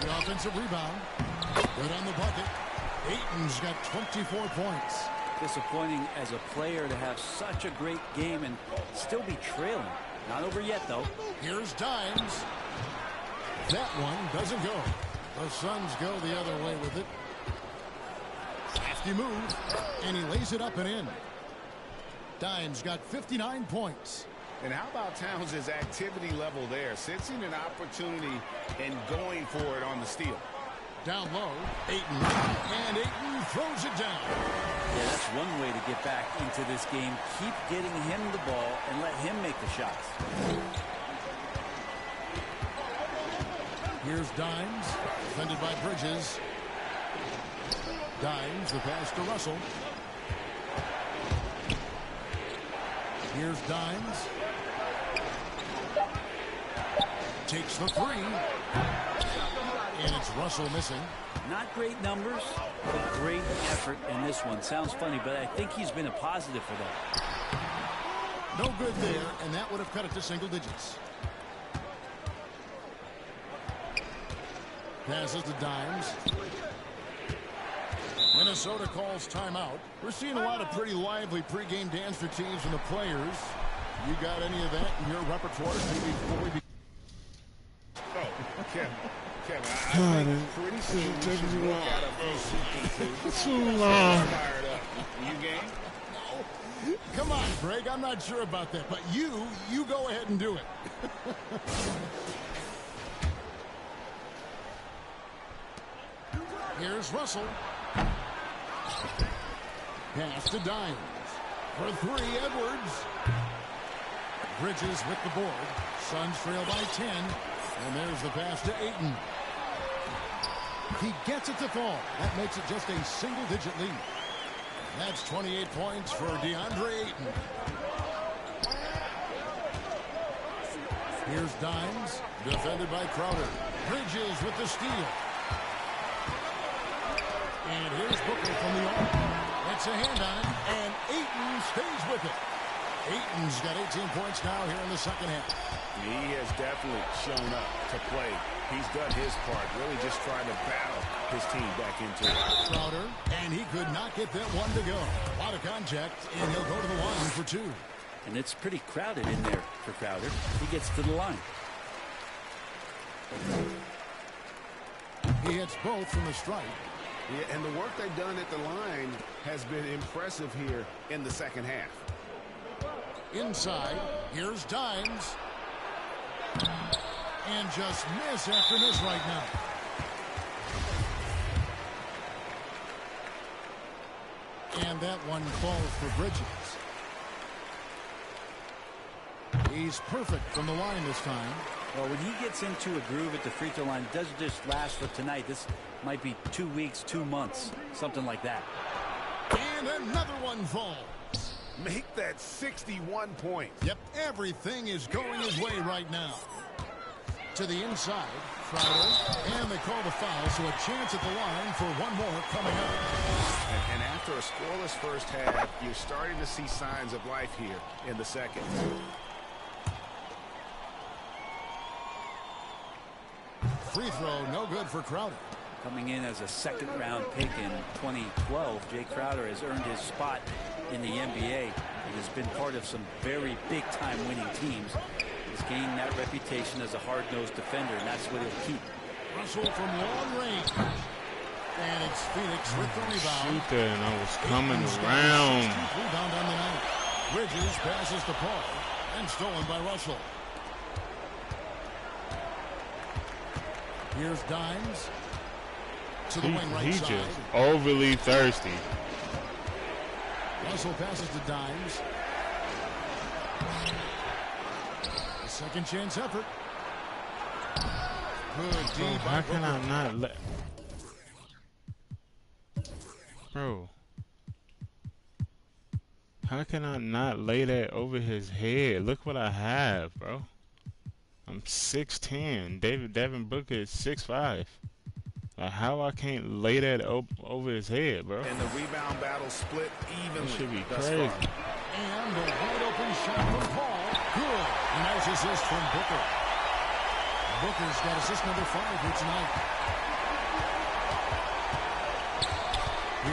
The offensive rebound. Good on the bucket. Ayton's got 24 points. Disappointing as a player to have such a great game and still be trailing. Not over yet, though. Here's Dimes. That one doesn't go. The Suns go the other way with it. Crafty move. And he lays it up and in. Dimes got 59 points. And how about Towns' activity level there, sensing an opportunity and going for it on the steal. Down low, Ayton, and Ayton throws it down. Yeah, that's one way to get back into this game. Keep getting him the ball and let him make the shots. Here's Dimes, defended by Bridges. Dimes, the pass to Russell. Here's Dimes. Takes the three. And it's Russell missing. Not great numbers, but great effort in this one. Sounds funny, but I think he's been a positive for them. No good there, and that would have cut it to single digits. Passes to Dimes. Minnesota calls timeout. We're seeing a lot of pretty lively pregame dance routines from the players. You got any of that in your repertoire? Before we Kevin, I think pretty soon we should look at a few sequences. Too long. Fired up. You game? Come on, Greg. I'm not sure about that, but you go ahead and do it. Here's Russell. Pass to Dimes. For three, Edwards. Bridges with the board. Suns trail by 10. And there's the pass to Ayton. He gets it to fall. That makes it just a single-digit lead. That's 28 points for DeAndre Ayton. Here's Dimes, defended by Crowder. Bridges with the steal. And here's Booker from the arc. That's a hand on it, and Ayton stays with it. Ayton's got 18 points now here in the second half. He has definitely shown up to play. He's done his part, really just trying to battle his team back into it. Crowder, and he could not get that one to go. A lot of contact, and he'll go to the line for two. And it's pretty crowded in there for Crowder. He gets to the line. He hits both from the stripe. Yeah, and the work they've done at the line has been impressive here in the second half. Inside, here's Dimes. And just miss after miss right now. And that one falls for Bridges. He's perfect from the line this time. Well, when he gets into a groove at the free throw line, it doesn't just last for tonight. This might be 2 weeks, 2 months, something like that. And another one falls. Make that 61 points. Yep, everything is going his way right now. To the inside, Crowder, and they call the foul, so a chance at the line for one more coming up. And after a scoreless first half, you're starting to see signs of life here in the second. Free throw, no good for Crowder. Coming in as a second-round pick in 2012, Jay Crowder has earned his spot in the NBA and has been part of some very big-time winning teams. He's gained that reputation as a hard-nosed defender, and that's what he'll keep. Russell from long range. And it's Phoenix with the rebound. Shoot that, and I was coming around. Rebound on the night. Bridges passes to Paul, and stolen by Russell. Here's Dimes. To the wing right He's side. just overly thirsty. Russell passes to Dimes. A second chance effort. Good D by How can I Booker. not let... Bro. How can I not lay that over his head? Look what I have, bro. I'm 6'10". Devin Booker is 6'5". Like, how I can't lay that over his head, bro? And the rebound battle split evenly. That should be thus crazy. far. And a wide open shot from Paul. Good. A nice assist from Booker. Booker's got assist number 5 here tonight.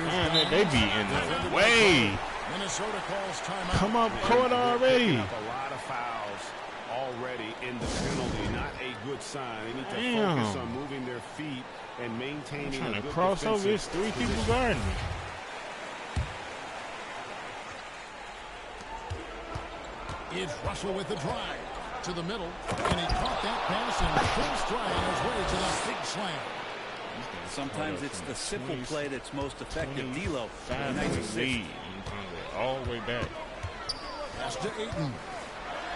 Man, they be in the way. Minnesota calls timeout. Come up court already. Up a lot of fouls already in the penalty. Not a good sign. They need to Damn. focus on moving their feet and maintaining I'm trying a to good cross over. defensive There's 3 people position. guarding me. It's Russell with the drive to the middle, and he caught that pass and full stride on his way to the big slam. Sometimes it's the simple play that's most effective. D'Lo, 5 lead, all the way back. Pass to Ayton.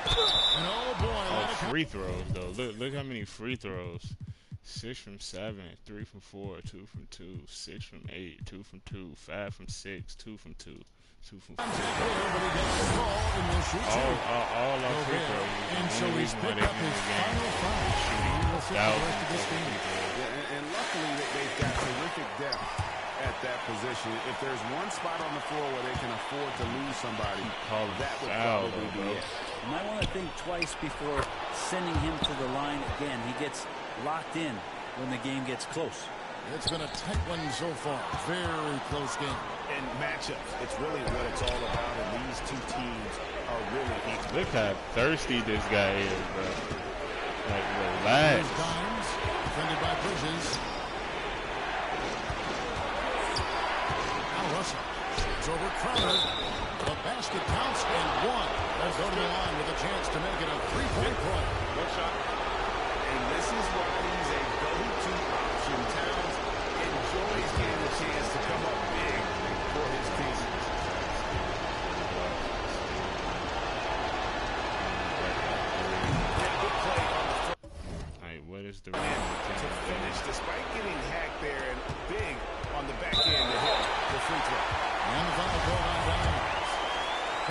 And oh boy, free throws though. Look how many free throws. 6 from 7, 3 from 4, 2 from 2, 6 from 8, 2 from 2, 5 from 6, 2 from 2, 2 from 4. All our free throws. And so he's picked up his final foul. And luckily they've got terrific depth at that position. If there's one spot on the floor where they can afford to lose somebody, that would probably be it. You might want to think twice before sending him to the line again. He gets locked in when the game gets close. It's been a tight one so far. Very close game. And matchups, it's really what it's all about, and these two teams are really equal. Look how thirsty this guy is, bro. Like, relax. Dimes, defended by Bridges. Now Russell. It's over Crowder. The basket counts and one. They'll go to the line with a chance to make it a three-point play. One shot. And this is why he's a go-to option. Towns enjoys getting a chance to come up big for his team. Good play on the front. Hey, what is the to finish, despite getting hacked there and big on the back end to hit the free throw. And the foul call on Dimes.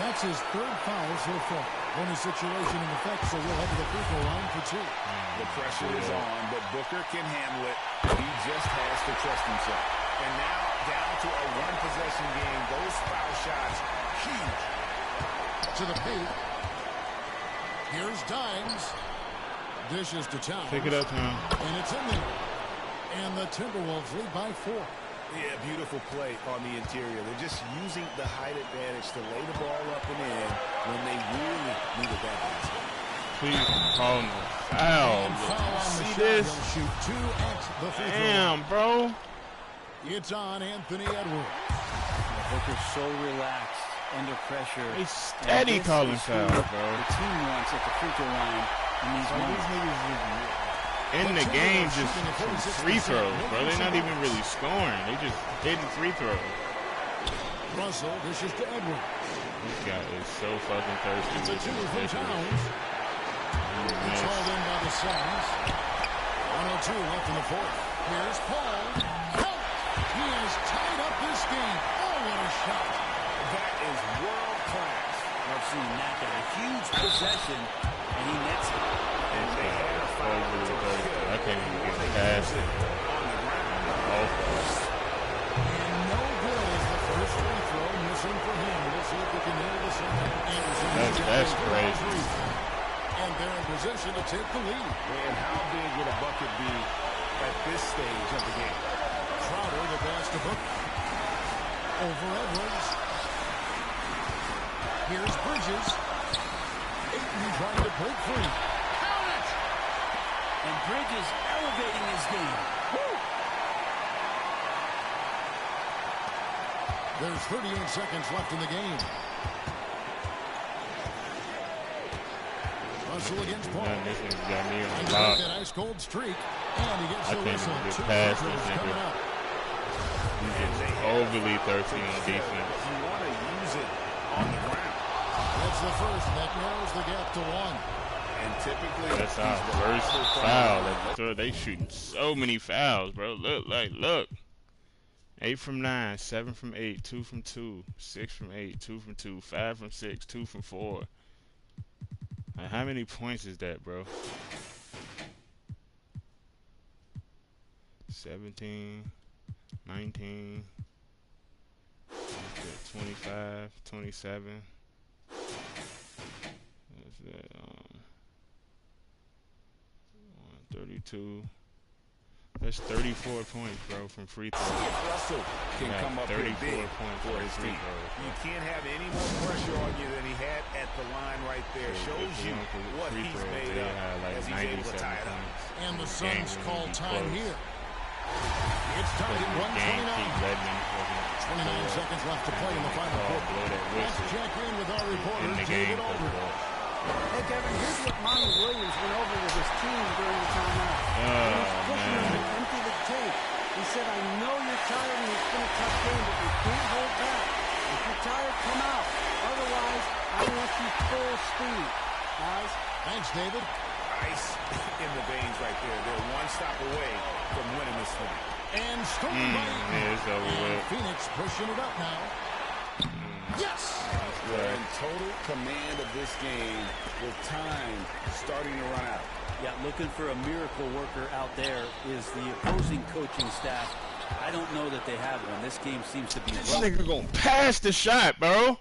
That's his third foul so far. Only situation in effect, so we'll head to the free throw line for two. The pressure is on, but Booker can handle it. He just has to trust himself. And now down to a one-possession game. Those foul shots, huge. To the paint. Here's Dimes. Dishes to Towns. Pick it up, Tom. And it's in there. And the Timberwolves lead by 4. Yeah, beautiful play on the interior. They're just using the height advantage to lay the ball up and in when they really needed that basket. Please call no foul. See this? Shoot 2 at the free throw. Damn, bro. It's on Anthony Edwards. Booker's so relaxed under pressure. They steady calling foul, bro. The team wants at the free throw line in these moments. In the game, just free throws, bro. They're not even really scoring. They just hitting free throws. Russell, this is to Edwards. This guy is so fucking thirsty. It's a 2 from Towns. It's hauled in by the Suns. 1:02 left in the fourth. Here's Paul. Count! He has tied up this game. Oh, what a shot. That is world class. I've seen that guy. A huge possession, and he nets it. And they had a fight to I can't even get past it. And no good is the first free throw missing for him. We'll see if we can nail the second. That's crazy. And they're in position to take the lead. And how big would a bucket be at this stage of the game? Crowder, the pass to Booker. Over Edwards. Here's Bridges. Ayton trying to break free. And Bridges elevating his game. Woo! There's 38 seconds left in the game. Russell against Paul. Man, this nigga got me on And the lock. that ice cold streak. And he gets I the can't whistle. even get 2 past free this throws nigga. coming up. He's just overly thirsty on defense. You want to use it on the ground. That's the first. That narrows the gap to 1. And typically, That's our first foul. They shooting so many fouls, bro. Look. 8 from 9, 7 from 8, 2 from 2, 6 from 8, 2 from 2, 5 from 6, 2 from 4. Like, how many points is that, bro? 17, 19, 25, 27. What's that? 32. That's 34 points, bro, from free throws. Russell can come up here 34 big points for from his free team. throws. You can't have any more pressure on you than he had at the line right there. Shows you what he's made up as he's able to tie it up. And the Suns call time here. It's tied at 129. 29 seconds left to play in the final quarter. Let's check in with our reporter, David Aldridge. Hey, Kevin, here's what Monty Williams went over with his team during the timeout. He was pushing them to empty the tank. He said, I know you're tired and it's been a tough game, but you can't hold back. If you're tired, come out. Otherwise, I want you full speed. Guys. Thanks, David. Ice in the veins right there. They're one stop away from winning this one. And stolen by Eaton. Yeah, it's over with. Phoenix pushing it up now. Yes! They're in total command of this game with time starting to run out. Yeah, looking for a miracle worker out there is the opposing coaching staff. I don't know that they have one. This game seems to be This nigga gonna pass the shot, bro.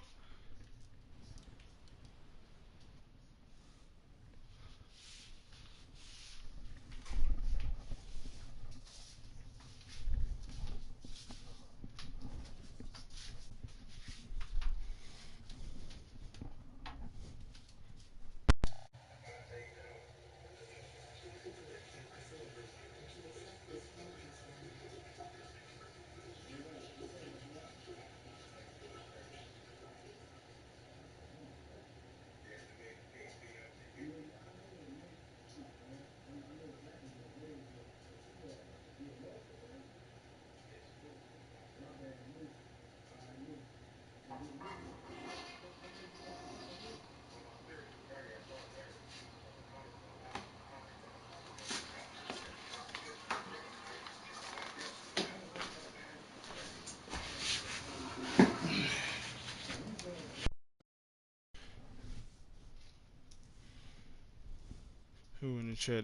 Who in the chat?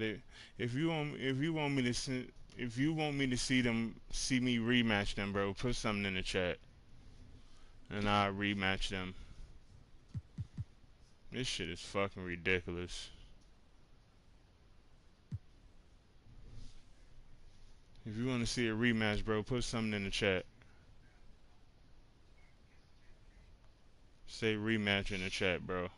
If you want me to see me rematch them, bro, put something in the chat, and I'll rematch them. This shit is fucking ridiculous. If you want to see a rematch, bro, put something in the chat. Say rematch in the chat, bro.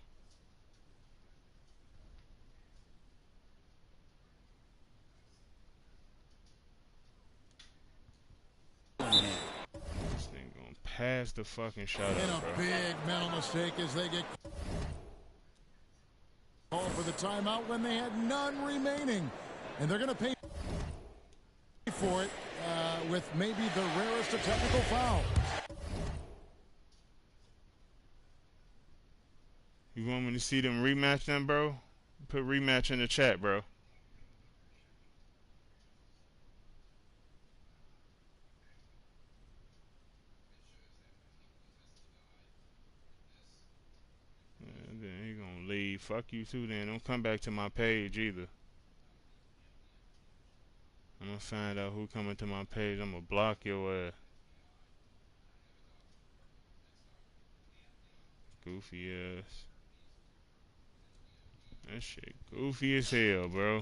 This thing gonna pass the fucking shot And up, a bro. big mental mistake as they get called for the timeout when they had none remaining. And they're going to pay for it with maybe the rarest of technical fouls. You want me to see them rematch them, bro? Put rematch in the chat, bro. And then he gonna leave. Fuck you too then. Don't come back to my page either. I'm gonna find out who coming to my page. I'm gonna block your ass. Goofy ass. That shit goofy as hell, bro.